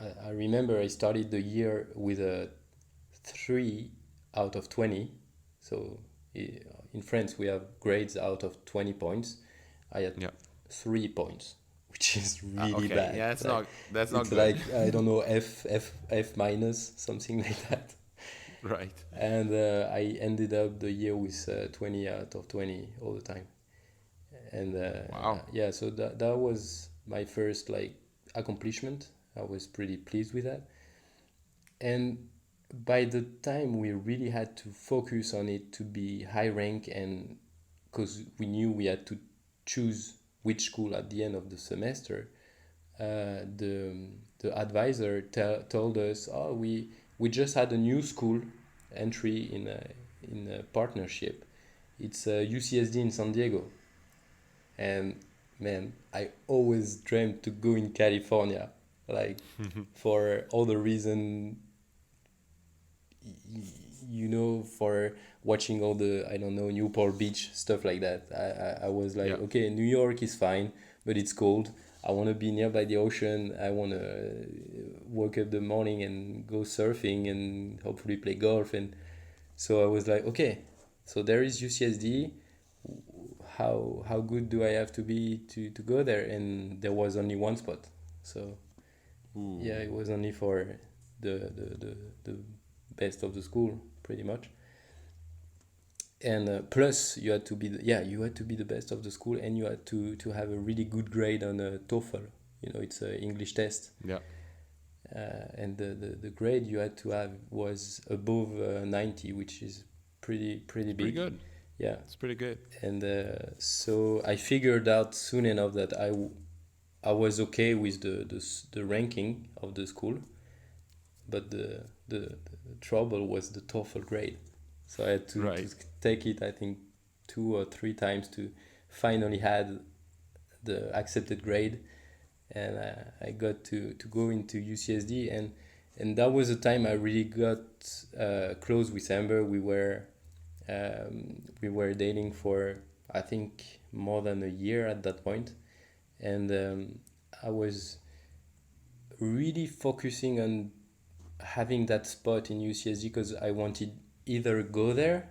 I remember I started the year with a 3 out of 20. So in France, we have grades out of 20 points. I had 3 points, which is really okay. bad. Yeah, that's like, not it's good. like, I don't know, F minus, something like that. Right. And I ended up the year with 20 out of 20 all the time. And Wow. yeah, so that was my first like accomplishment. I was pretty pleased with that. And by the time we really had to focus on it to be high rank, and because we knew we had to choose which school at the end of the semester, the advisor told us, oh, we just had a new school entry in a partnership. It's UCSD in San Diego. And man, I always dreamt to go in California, like for all the reason, for watching all the, I don't know, Newport Beach, stuff like that. I was like, okay, New York is fine, but it's cold. I want to be nearby the ocean. I want to wake up the morning and go surfing and hopefully play golf. And so I was like, okay, so there is UCSD. How good do I have to be to go there? And there was only one spot. So yeah, it was only for the best of the school, pretty much. And plus you had to be the best of the school, and you had to have a really good grade on a TOEFL. It's an English test. Yeah. and the grade you had to have was above 90, which is pretty Pretty big. good. Yeah, It's pretty good. and so I figured out soon enough that I was okay with the ranking of the school, but the trouble was the TOEFL grade. So I had to Right. take it, I think, 2 or 3 times to finally had the accepted grade, and I got to go into UCSD, and that was the time I really got close with Amber. We were dating for, I think, more than a year at that point, and I was really focusing on having that spot in UCSD because I wanted either go there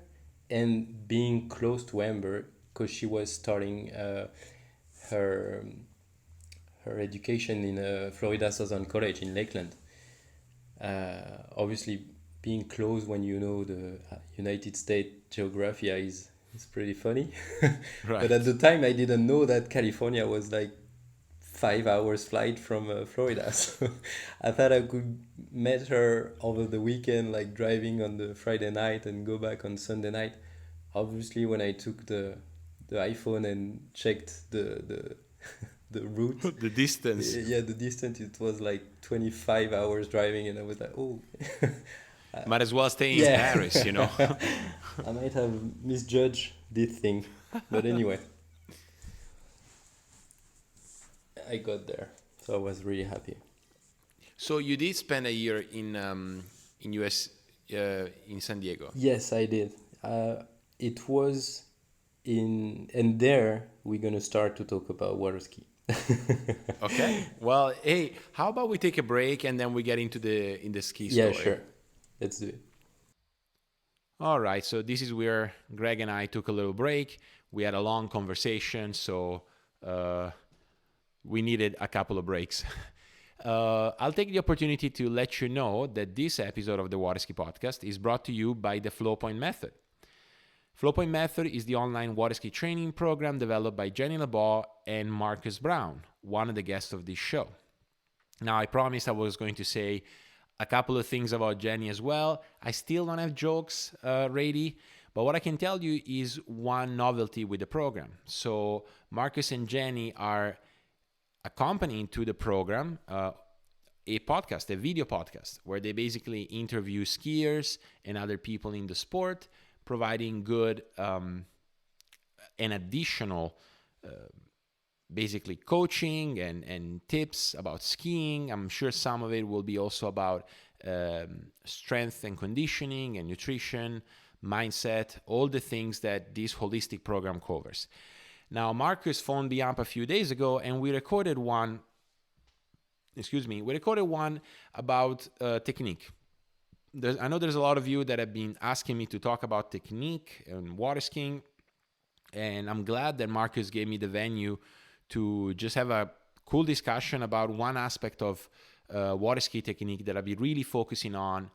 and being close to Amber because she was starting her her education in Florida Southern College in Lakeland. Obviously, being close when you know the United States geography is pretty funny. But at Right. the time, I didn't know that California was like 5 hours flight from Florida. So I thought I could meet her over the weekend, like driving on the Friday night and go back on Sunday night. Obviously, when I took the iPhone and checked the the route, The distance. yeah, the distance, it was like 25 hours driving, and I was like, oh, Might as well stay in yeah, Paris, you know? I might have misjudged this thing, but anyway, I got there, so I was really happy. So you did spend a year in US in San Diego. Yes, I did. It was and there we're gonna start to talk about water ski. Okay. Well, hey, how about we take a break and then we get into the ski Yeah, story? sure. Let's do it. All right. So this is where Greg and I took a little break. We had a long conversation, so we needed a couple of breaks. I'll take the opportunity to let you know that this episode of the Waterski podcast is brought to you by the Flowpoint Method. Flowpoint Method is the online waterski training program developed by Jenny LeBeau and Marcus Brown, one of the guests of this show. Now, I promised I was going to say a couple of things about Jenny as well. I still don't have jokes ready, but what I can tell you is one novelty with the program. So Marcus and Jenny are accompanying to the program a podcast, a video podcast, where they basically interview skiers and other people in the sport, providing good and additional basically coaching and tips about skiing. I'm sure some of it will be also about strength and conditioning and nutrition, mindset, all the things that this holistic program covers. Now, Marcus phoned me up a few days ago and we recorded one about technique. I know there's a lot of you that have been asking me to talk about technique and water skiing, and I'm glad that Marcus gave me the venue to just have a cool discussion about one aspect of water ski technique that I'll be really focusing on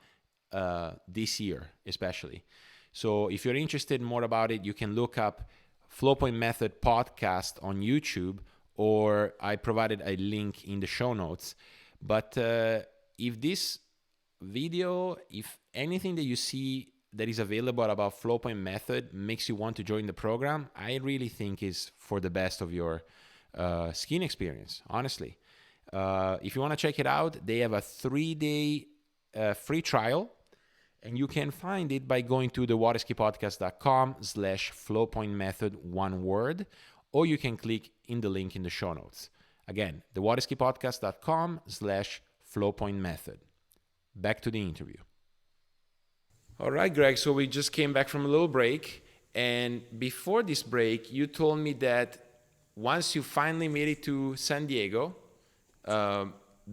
this year, especially. So if you're interested more about it, you can look up Flowpoint Method podcast on YouTube, or I provided a link in the show notes. But if this video, if anything that you see that is available about Flowpoint Method makes you want to join the program, I really think is for the best of your skiing experience, honestly. If you want to check it out, they have a 3-day free trial, and you can find it by going to the waterskipodcast.com/flowpointmethod, one word, or you can click in the link in the show notes. Again, the waterskipodcast.com/flowpointmethod. Back to the interview. All right, Greg. So we just came back from a little break. And before this break, you told me that once you finally made it to San Diego,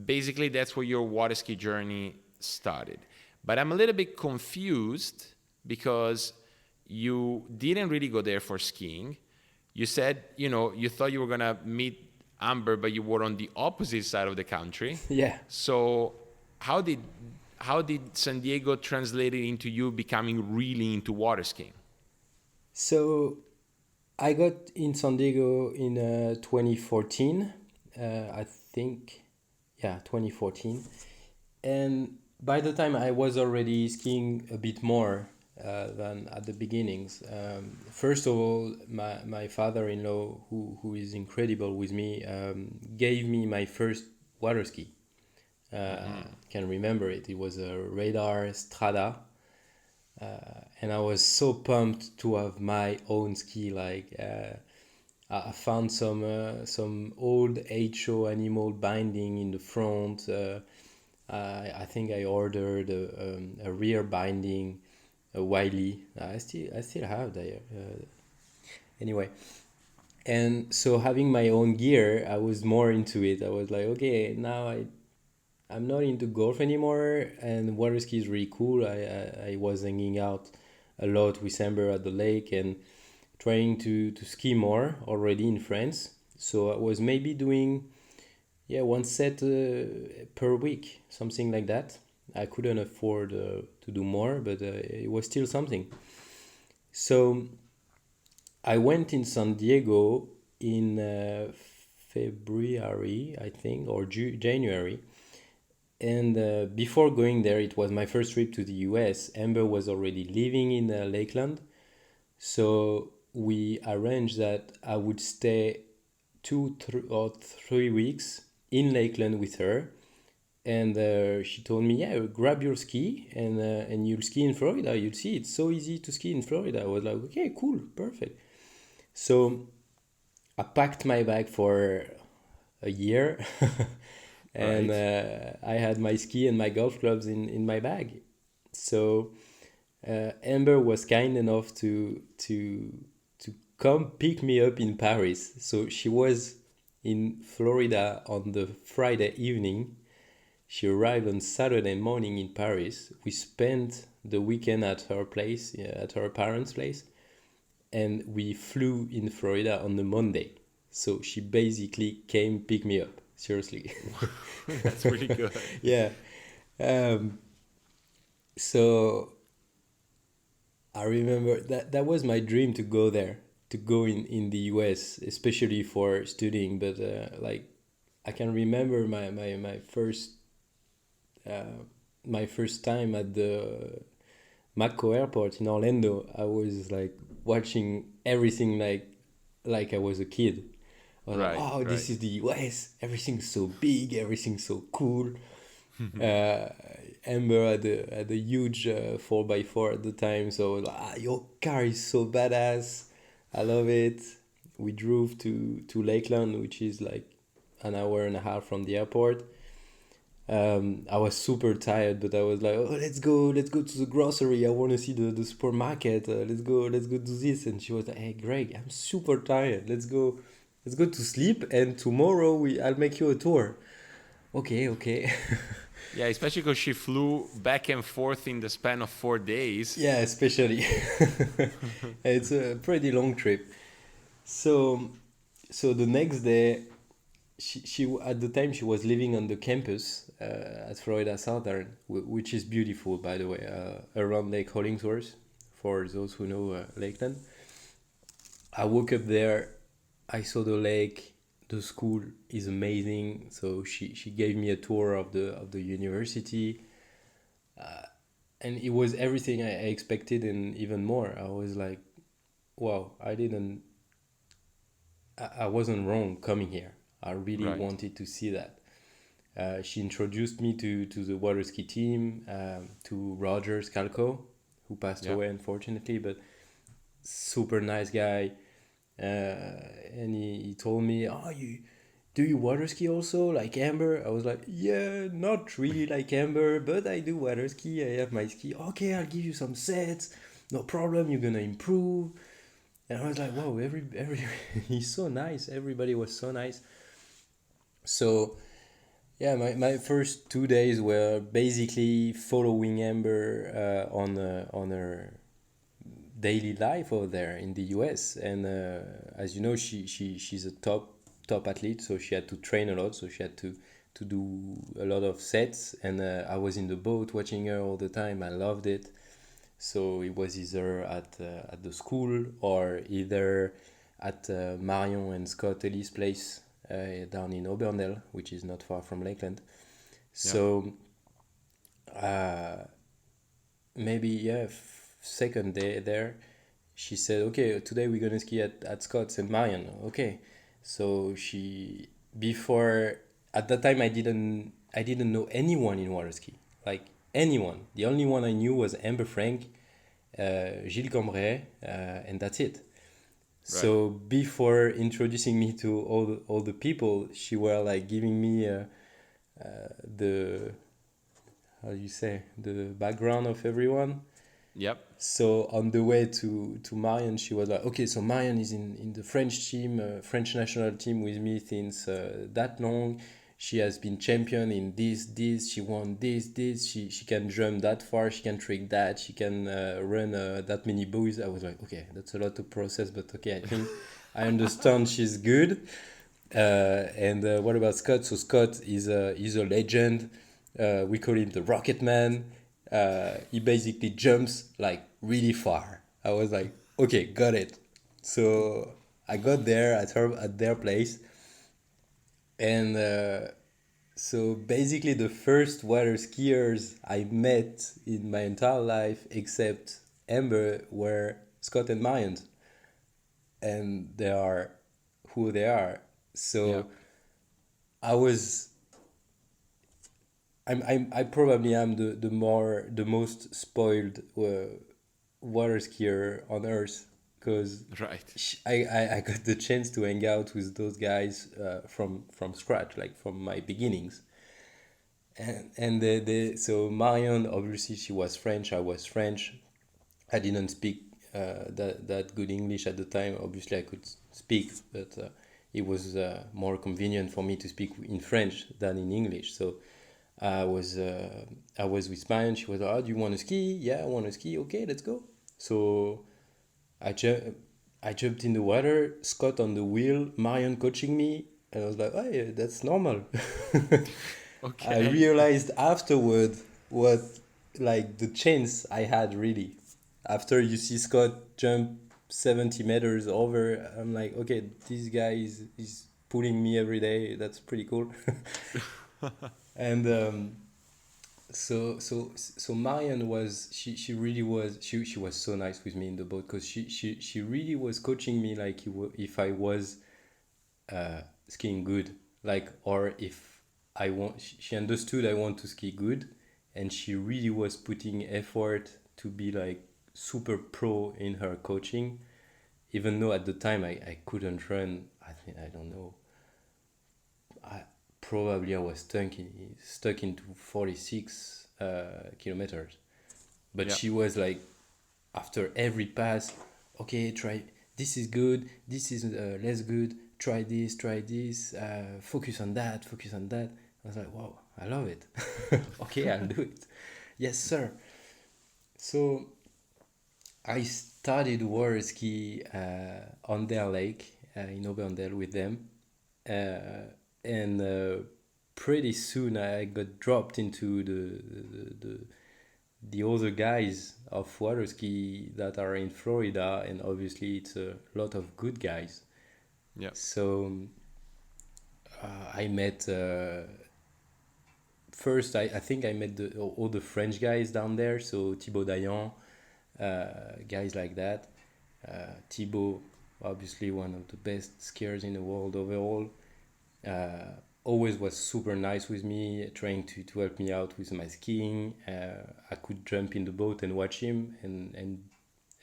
basically that's where your water ski journey started. But I'm a little bit confused because you didn't really go there for skiing. You said, you thought you were going to meet Amber, but you were on the opposite side of the country. Yeah. So how did San Diego translate it into you becoming really into water skiing? So I got in San Diego in 2014, I think, yeah, 2014. And by the time I was already skiing a bit more than at the beginnings. First of all, my father-in-law, who is incredible with me, gave me my first water ski. Can remember it. It was a Radar Strada, and I was so pumped to have my own ski. Like I found some old HO animal binding in the front. I think I ordered a rear binding, a Wiley. I still have that. Anyway, and so having my own gear, I was more into it. I was like, okay, now I'm not into golf anymore, and water ski is really cool. I was hanging out a lot with Amber at the lake and trying to ski more already in France. So I was maybe doing, yeah, one set per week, something like that. I couldn't afford to do more, but it was still something. So I went in San Diego in February, I think, or January. And before going there, it was my first trip to the US. Amber was already living in Lakeland. So we arranged that I would stay 2 or 3 weeks in Lakeland with her. And she told me, yeah, grab your ski and you'll ski in Florida. You'll see it's so easy to ski in Florida. I was like, okay, cool, perfect. So I packed my bag for a year and Right. I had my ski and my golf clubs in my bag. So Amber was kind enough to come pick me up in Paris. So she was in Florida on the Friday evening. She arrived on Saturday morning in Paris. We spent the weekend at her place, yeah, at her parents' place, and we flew in Florida on the Monday. So she basically came pick me up. Seriously. That's really good. Yeah. Um, so I remember that was my dream to go there, to go in the US, especially for studying. But like I can remember uh, my first time at the Mako Airport in Orlando. I was like watching everything like I was a kid. I was like, Right, wow, right. this is the US. Everything's so big. Everything's so cool. Uh, Amber had a huge 4x4 at the time, so I was like, your car is so badass. I love it. We drove to Lakeland, which is like an hour and a half from the airport. I was super tired, but I was like, oh, let's go to the grocery. I want to see the supermarket. Let's go do this. And she was like, hey, Greg, I'm super tired. Let's go to sleep, and tomorrow I'll make you a tour. Okay, okay. Yeah, especially because she flew back and forth in the span of 4 days. Yeah, especially. It's a pretty long trip. So, so the next day, she at the time she was living on the campus at Florida Southern, which is beautiful, by the way, around Lake Hollingsworth, for those who know Lakeland. I woke up there, I saw the lake, the school is amazing. So she gave me a tour of the university, and it was everything I expected and even more. I was like, wow, I wasn't wrong coming here. I really Right. wanted to see that. She introduced me to the water ski team, to Roger Scalco, who passed Yeah. away unfortunately, but super nice guy. And he told me, "Oh, you do you water ski also like Amber?" I was like, "Yeah, not really like Amber, but I do water ski. I have my ski. Okay, I'll give you some sets. No problem. You're gonna improve." And I was like, "Wow, every he's so nice. Everybody was so nice." So yeah, my first 2 days were basically following Amber on her daily life over there in the US. And as you know, she's a top athlete, so she had to train a lot. So she had to do a lot of sets, and I was in the boat watching her all the time. I loved it. So it was either at the school or either at Marion and Scott Ellis' place down in Auburndale, which is not far from Lakeland. Yeah. So uh, maybe yeah, second day there, she said, okay, today we're gonna ski at Scott's and Marion. Okay, so she before at that time I didn't know anyone in water ski, like anyone. The only one I knew was Amber Frank, Gilles Cambrai, and that's it. Right. So before introducing me to all the people, she were like giving me the how do you say the background of everyone. Yep. So on the way to Marion, she was like, okay, so Marion is in the French team, French national team with me since that long. She has been champion in this. She won this. She can jump that far. She can trick that. She can run that many buoys. I was like, okay, that's a lot to process, but okay, I think I understand she's good. And what about Scott? So Scott is a legend. We call him the Rocket Man. He basically jumps like really far. I was like, okay, got it. So I got there at their place, and so basically the first water skiers I met in my entire life, except Amber, were Scott and Marion, and they are who they are. Yeah. So I was I probably am the most spoiled water skier on earth because Right. I got the chance to hang out with those guys from scratch, like from my beginnings. And so Marion, obviously she was French, I was French. I didn't speak that good English at the time. Obviously I could speak, but it was more convenient for me to speak in French than in English. So I was uh, I was with Marion. She was like, "Oh, do you want to ski? Yeah, I want to ski. Okay, let's go." So I ju- I jumped in the water. Scott on the wheel. Marion coaching me, and I was like, "Oh, yeah, that's normal." I Okay. realized afterward what like the chance I had really. After you see Scott jump 70 meters over, I'm like, okay, this guy is pulling me every day. That's pretty cool. And so Marianne was she really was she was so nice with me in the boat because she really was coaching me like if I was skiing good, like, or if I want she understood I want to ski good, and she really was putting effort to be like super pro in her coaching, even though at the time I couldn't run. I think I don't know, I probably I was stuck into 46 kilometers, but Yeah. she was like after every pass, okay, try this is good, this is less good, try this, focus on that. I was like, wow, I love it. Okay, I'll do it. Yes, sir. So I started water ski on their lake in Oberndale with them, and pretty soon I got dropped into the other guys of water ski that are in Florida, and obviously it's a lot of good guys. Yeah. So I met first. I think I met all the French guys down there. So Thibaut Dayan, guys like that. Thibaut, obviously one of the best skiers in the world overall. Always was super nice with me, trying to help me out with my skiing. I could jump in the boat and watch him, and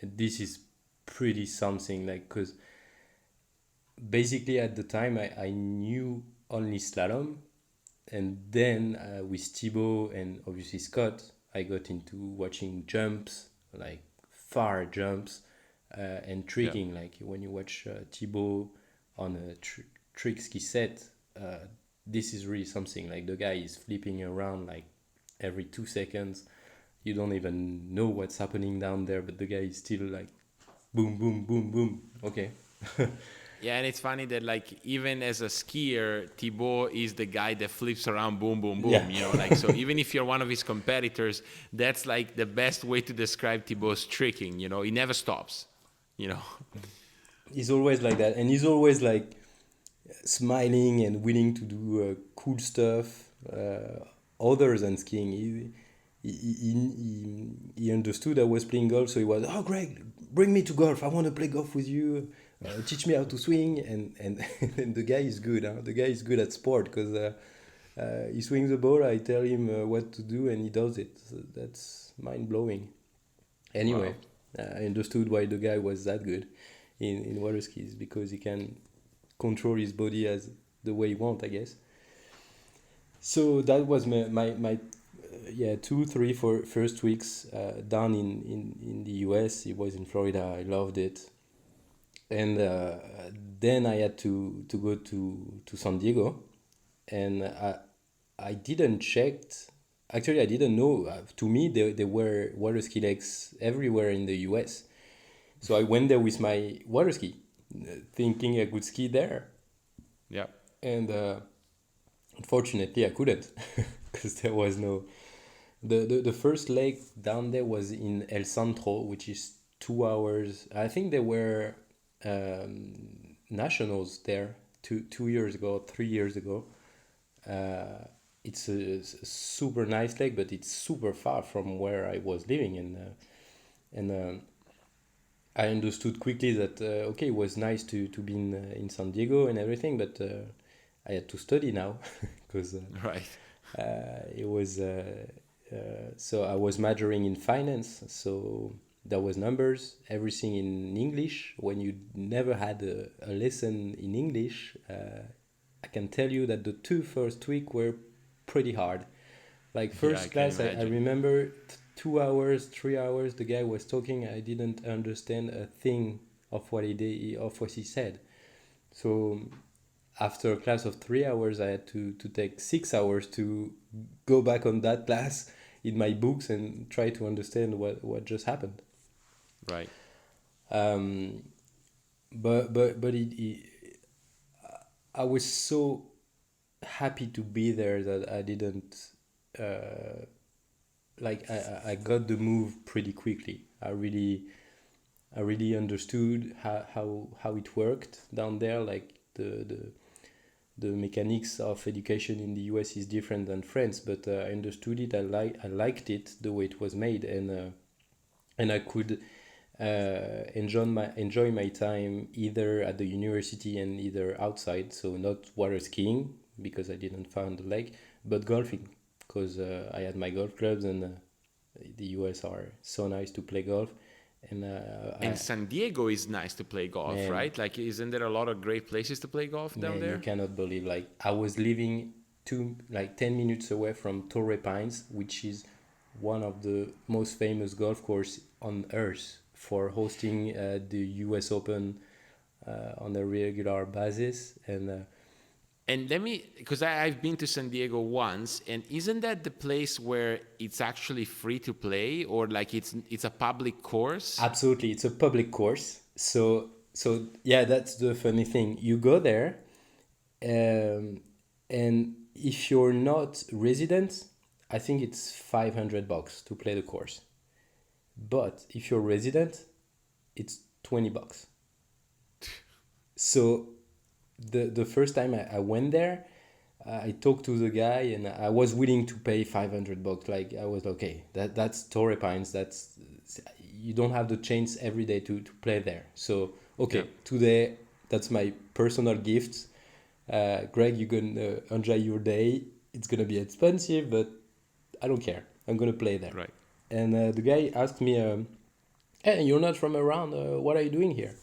this is pretty something, like, because basically at the time I knew only slalom, and then with Thibaut and obviously Scott, I got into watching jumps, like far jumps, and Yeah. tricking. Like when you watch Thibaut on a trick ski set, this is really something. Like the guy is flipping around like every 2 seconds. You don't even know what's happening down there, but the guy is still like boom, boom, boom, boom. Okay. Yeah, and it's funny that like even as a skier, Thibaut is the guy that flips around, boom, boom, Yeah. boom. You know, like so. Even if you're one of his competitors, that's like the best way to describe Thibaut's tricking. You know, he never stops. You know. He's always like that, and he's always like smiling and willing to do cool stuff other than skiing. he understood I was playing golf, so he was, oh, Greg, bring me to golf. I want to play golf with you. Teach me how to swing. And and the guy is good. Huh? The guy is good at sport because he swings the ball. I tell him what to do, and he does it. So that's mind blowing. Anyway, I understood why the guy was that good in water skis, because he can control his body as the way he wants, I guess. So that was my 2, 3, 4 first weeks down in the US. It was in Florida. I loved it. And then I had to go to San Diego, and I didn't check. Actually, I didn't know. To me, there were water ski lakes everywhere in the US. So I went there with my water ski, thinking I could ski there. Yeah. And unfortunately, I couldn't because there was no. The first lake down there was in El Centro, which is 2 hours. I think there were nationals there 2 years ago, 3 years ago. It's a super nice lake, but it's super far from where I was living, and I understood quickly that okay, it was nice to be in San Diego and everything, but I had to study now because Right. it was so I was majoring in finance, so there was numbers, everything in English. When you never had a lesson in English, I can tell you that the 2 first weeks were pretty hard. Like I first can class, I imagine. remember 2 hours, 3 hours, the guy was talking. I didn't understand a thing of what he did, of what he said. So after a class of 3 hours, I had to take 6 hours to go back on that class in my books and try to understand what just happened. Right. Um, but I was so happy to be there that I didn't I got the move pretty quickly. I really understood how it worked down there. Like the mechanics of education in the US is different than France, but I understood it. I liked it the way it was made, and I could enjoy my time either at the university and either outside. So not water skiing because I didn't find the lake, but golfing because I had my golf clubs, and the US are so nice to play golf. And And San Diego is nice to play golf, man, right? Like, isn't there a lot of great places to play golf down you there? cannot believe, like, I was living 10 minutes away from Torrey Pines, which is one of the most famous golf course on earth for hosting the US Open on a regular basis. And let me, because I've been to San Diego once, and isn't that the place where it's actually free to play, or like it's a public course? Absolutely, it's a public course. So yeah, that's the funny thing. You go there, and if you're not resident, I think it's $500 to play the course. But if you're resident, it's $20. So the first time I went there, I talked to the guy, and I was willing to pay $500. Like, I was okay. That's Torrey Pines. That's, you don't have the chance every day to play there. So okay, Yeah. today that's my personal gift. Greg, you're gonna enjoy your day. It's gonna be expensive, but I don't care. I'm gonna play there. Right. And the guy asked me, "Hey, you're not from around. What are you doing here?"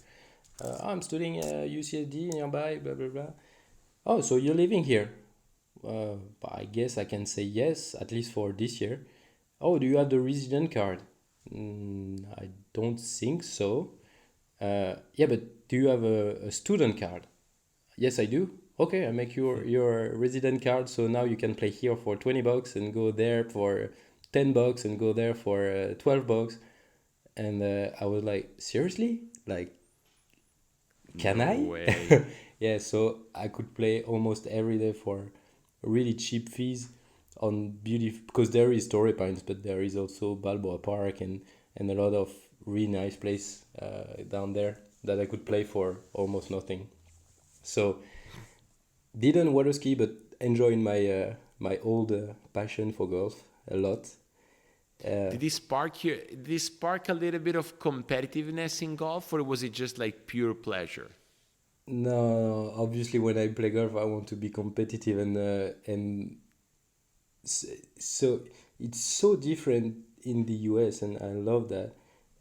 I'm studying UCSD nearby. Blah blah blah. Oh, so you're living here? I guess I can say yes, at least for this year. Oh, do you have the resident card? I don't think so. Yeah, but do you have a student card? Yes, I do. Okay, I make your resident card, so now you can play here for $20 and go there for $10 and go there for $12. And I was like, seriously? Like, can No I? way. Yeah, so I could play almost every day for really cheap fees on beautiful, because there is Torrey Pines, but there is also Balboa Park and a lot of really nice place down there that I could play for almost nothing. So didn't water ski, but enjoying my old passion for golf a lot. Did this spark a little bit of competitiveness in golf, or was it just like pure pleasure? No, obviously when I play golf, I want to be competitive, and so it's so different in the US, and I love that.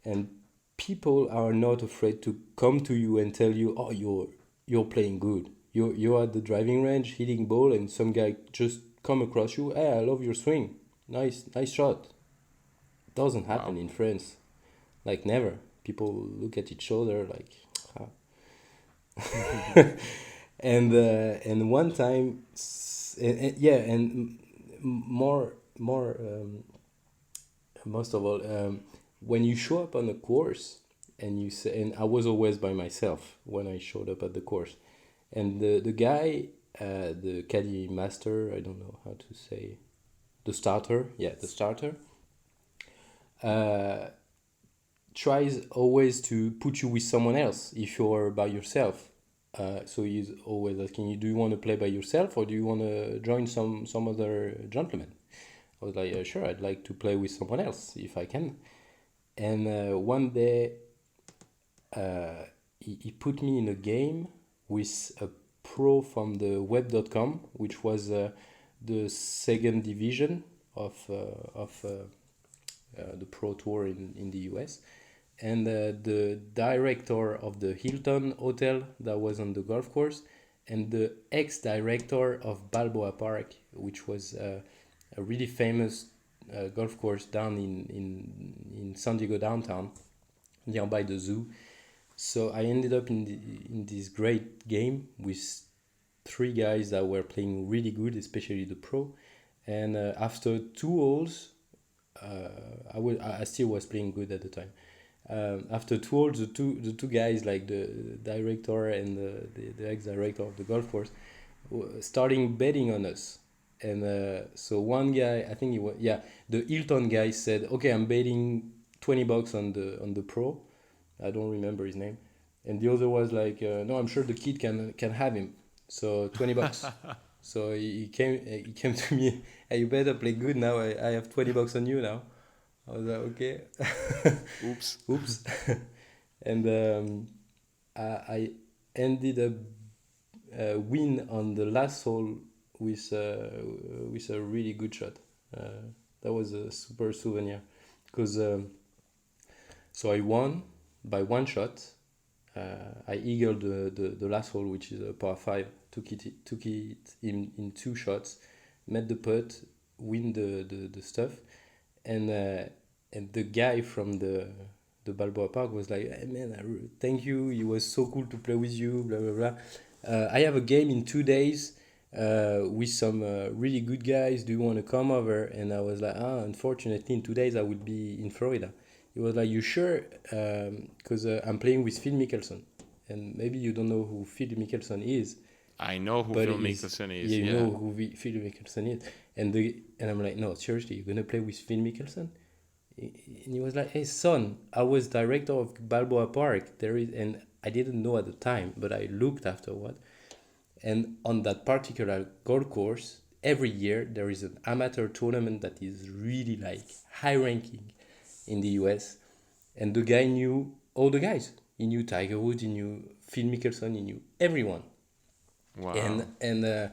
And people are not afraid to come to you and tell you, "Oh, you're playing good. You're at the driving range hitting ball, and some guy just come across you. Hey, I love your swing. Nice shot." Doesn't happen Wow. in France. Like never. People look at each other like, "Ah." And one time, yeah, and more most of all, when you show up on a course and you say, and I was always by myself when I showed up at the course, and the guy, the caddy master, I don't know how to say, the starter, yeah, the starter, uh, tries always to put you with someone else if you're by yourself. So he's always asking you, do you want to play by yourself or do you want to join some other gentleman? I was like, sure, I'd like to play with someone else if I can. And one day, he put me in a game with a pro from the web.com, which was the second division of the pro tour in the US. And the director of the Hilton Hotel that was on the golf course, and the ex-director of Balboa Park, which was a really famous golf course down in San Diego downtown, nearby the zoo. So I ended up in this great game with three guys that were playing really good, especially the pro. And after 2 holes, I still was playing good at the time. After 2 holes, the two guys, like the director and the ex-director of the golf course, starting betting on us. And so one guy, I think he was, yeah, the Hilton guy said, okay, I'm betting $20 on the pro. I don't remember his name. And the other was like, no, I'm sure the kid can have him. So $20. So he came to me, hey, you better play good now. I have $20 on you now. I was like, okay. Oops. Oops. And I ended up win on the last hole with a really good shot. That was a super souvenir because so I won by one shot. I eagled the last hole, which is a par five. Took it in two shots, made the putt, win the stuff, and the guy from the Balboa Park was like, hey, man, thank you. It was so cool to play with you. Blah blah blah. I have a game in 2 days with some really good guys. Do you want to come over? And I was like, unfortunately, in 2 days I will be in Florida. He was like, you sure? Because I'm playing with Phil Mickelson, and maybe you don't know who Phil Mickelson is. I know who But Phil Mickelson is. yeah, you Yeah. know who Phil Mickelson is, and I'm like, no, seriously, you're gonna play with Phil Mickelson? And he was like, hey son, I was director of Balboa Park. There is, and I didn't know at the time, but I looked afterward. And on that particular golf course, every year there is an amateur tournament that is really like high ranking in the US. And the guy knew all the guys. He knew Tiger Woods, he knew Phil Mickelson, he knew everyone. Wow. And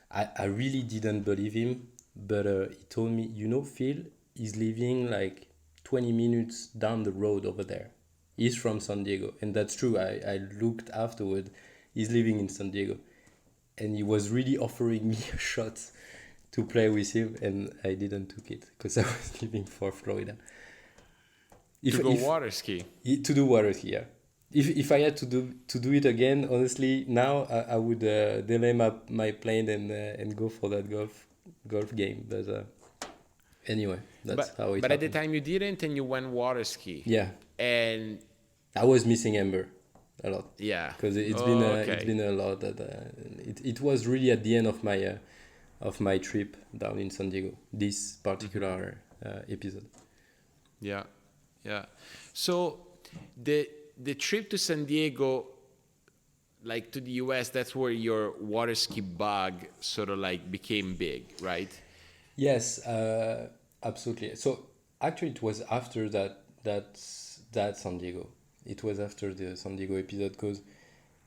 I really didn't believe him, but he told me, Phil is living like 20 minutes down the road over there. He's from San Diego, and that's true. I looked afterward. He's living in San Diego, and he was really offering me a shot to play with him, and I didn't took it because I was leaving for Florida. To go water ski. To do water ski, yeah. If I had to do it again, honestly, now I would delay my plane and go for that golf game. But anyway, that's how it But at the happened. time you didn't, and you went water ski. Yeah, And I was missing Amber a lot yeah. because it's Okay. been a lot that it was really at the end of my trip down in San Diego. This particular episode. Yeah. Yeah. So the trip to San Diego, like to the US, that's where your water ski bug sort of like became big, right? Yes, absolutely. So Actually, it was after that San Diego. It was after the San Diego episode because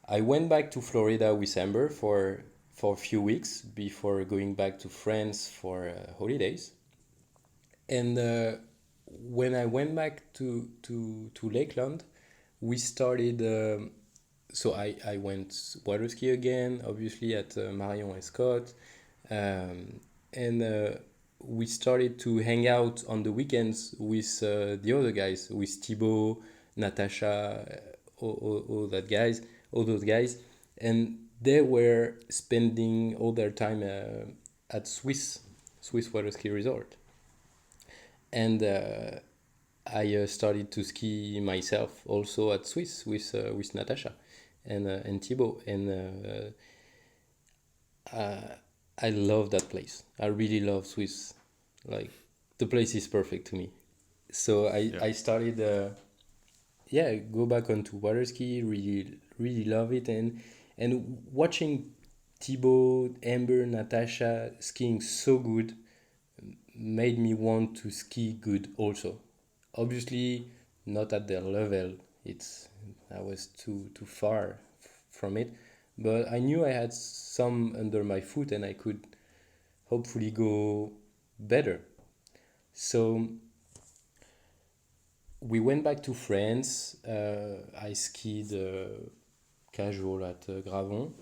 I went back to Florida with Amber for a few weeks before going back to France for holidays. And when I went back to Lakeland, we started. So I went water ski again, obviously at Marion and Scott, and we started to hang out on the weekends with the other guys, with Thibaut, Natasha, all those guys, and they were spending all their time at Swiss water ski resort, and I started to ski myself also at Swiss with Natasha and Thibaut, and I love that place. I really love Swiss. Like, the place is perfect to me. So I started go back onto water ski. Really love it, and watching Thibaut, Amber, Natasha skiing so good made me want to ski good also. Obviously, not at their level. I was too far from it, but I knew I had some under my foot and I could hopefully go better. So we went back to France. I skied casual at Gravon,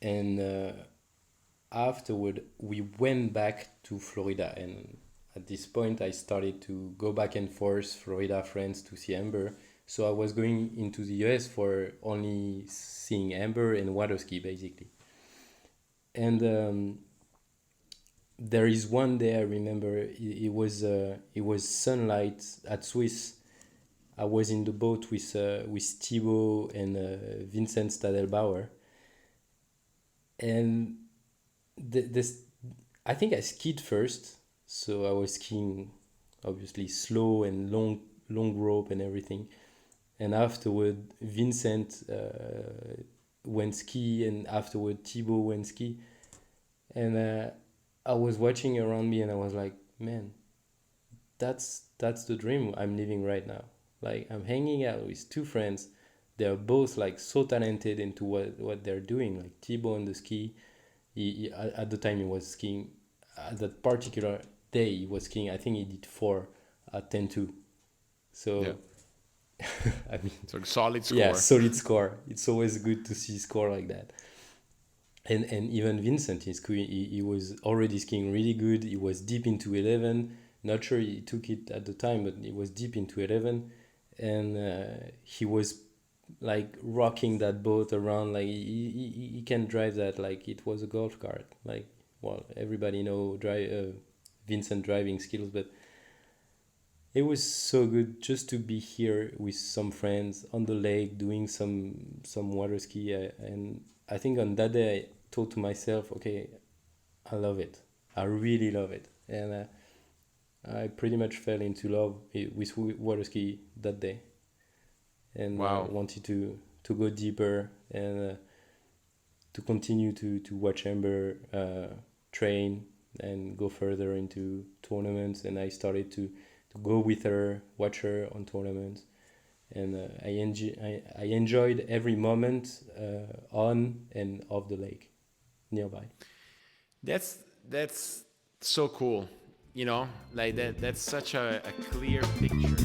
and afterward we went back to Florida. And at this point, I started to go back and forth Florida, France to see Amber. So I was going into the US for only seeing Amber and water ski basically. And there is one day I remember it was sunlight at Swiss. I was in the boat with Thibaut and Vincent Stadelbauer, and this I think I skied first, so I was skiing obviously slow and long rope and everything. And afterward, Vincent went ski, and afterward Thibaut went ski, and I was watching around me, and I was like, man, that's the dream I'm living right now. Like, I'm hanging out with two friends. They're both like so talented into what they're doing. Like Thibaut on the ski, at the time he was skiing. At that particular day he was skiing. I think he did 4 at 10.2. So. Yeah. I mean, so solid score. Yeah, solid score. It's always good to see score like that. And even Vincent, he was already skiing really good. He was deep into 11. Not sure he took it at the time, but he was deep into 11, and he was like rocking that boat around. Like he can drive that like it was a golf cart. Like, well, everybody know Vincent driving skills, but it was so good just to be here with some friends on the lake doing some water ski, and I think on that day I thought to myself, okay, I love it. I really love it, and I pretty much fell into love with water ski that day, and wow. Wanted to go deeper and to continue to watch Amber train and go further into tournaments, and I started to go with her, watch her on tournaments, and I enjoyed every moment on and off the lake nearby. That's so cool, you know, like that's such a clear picture.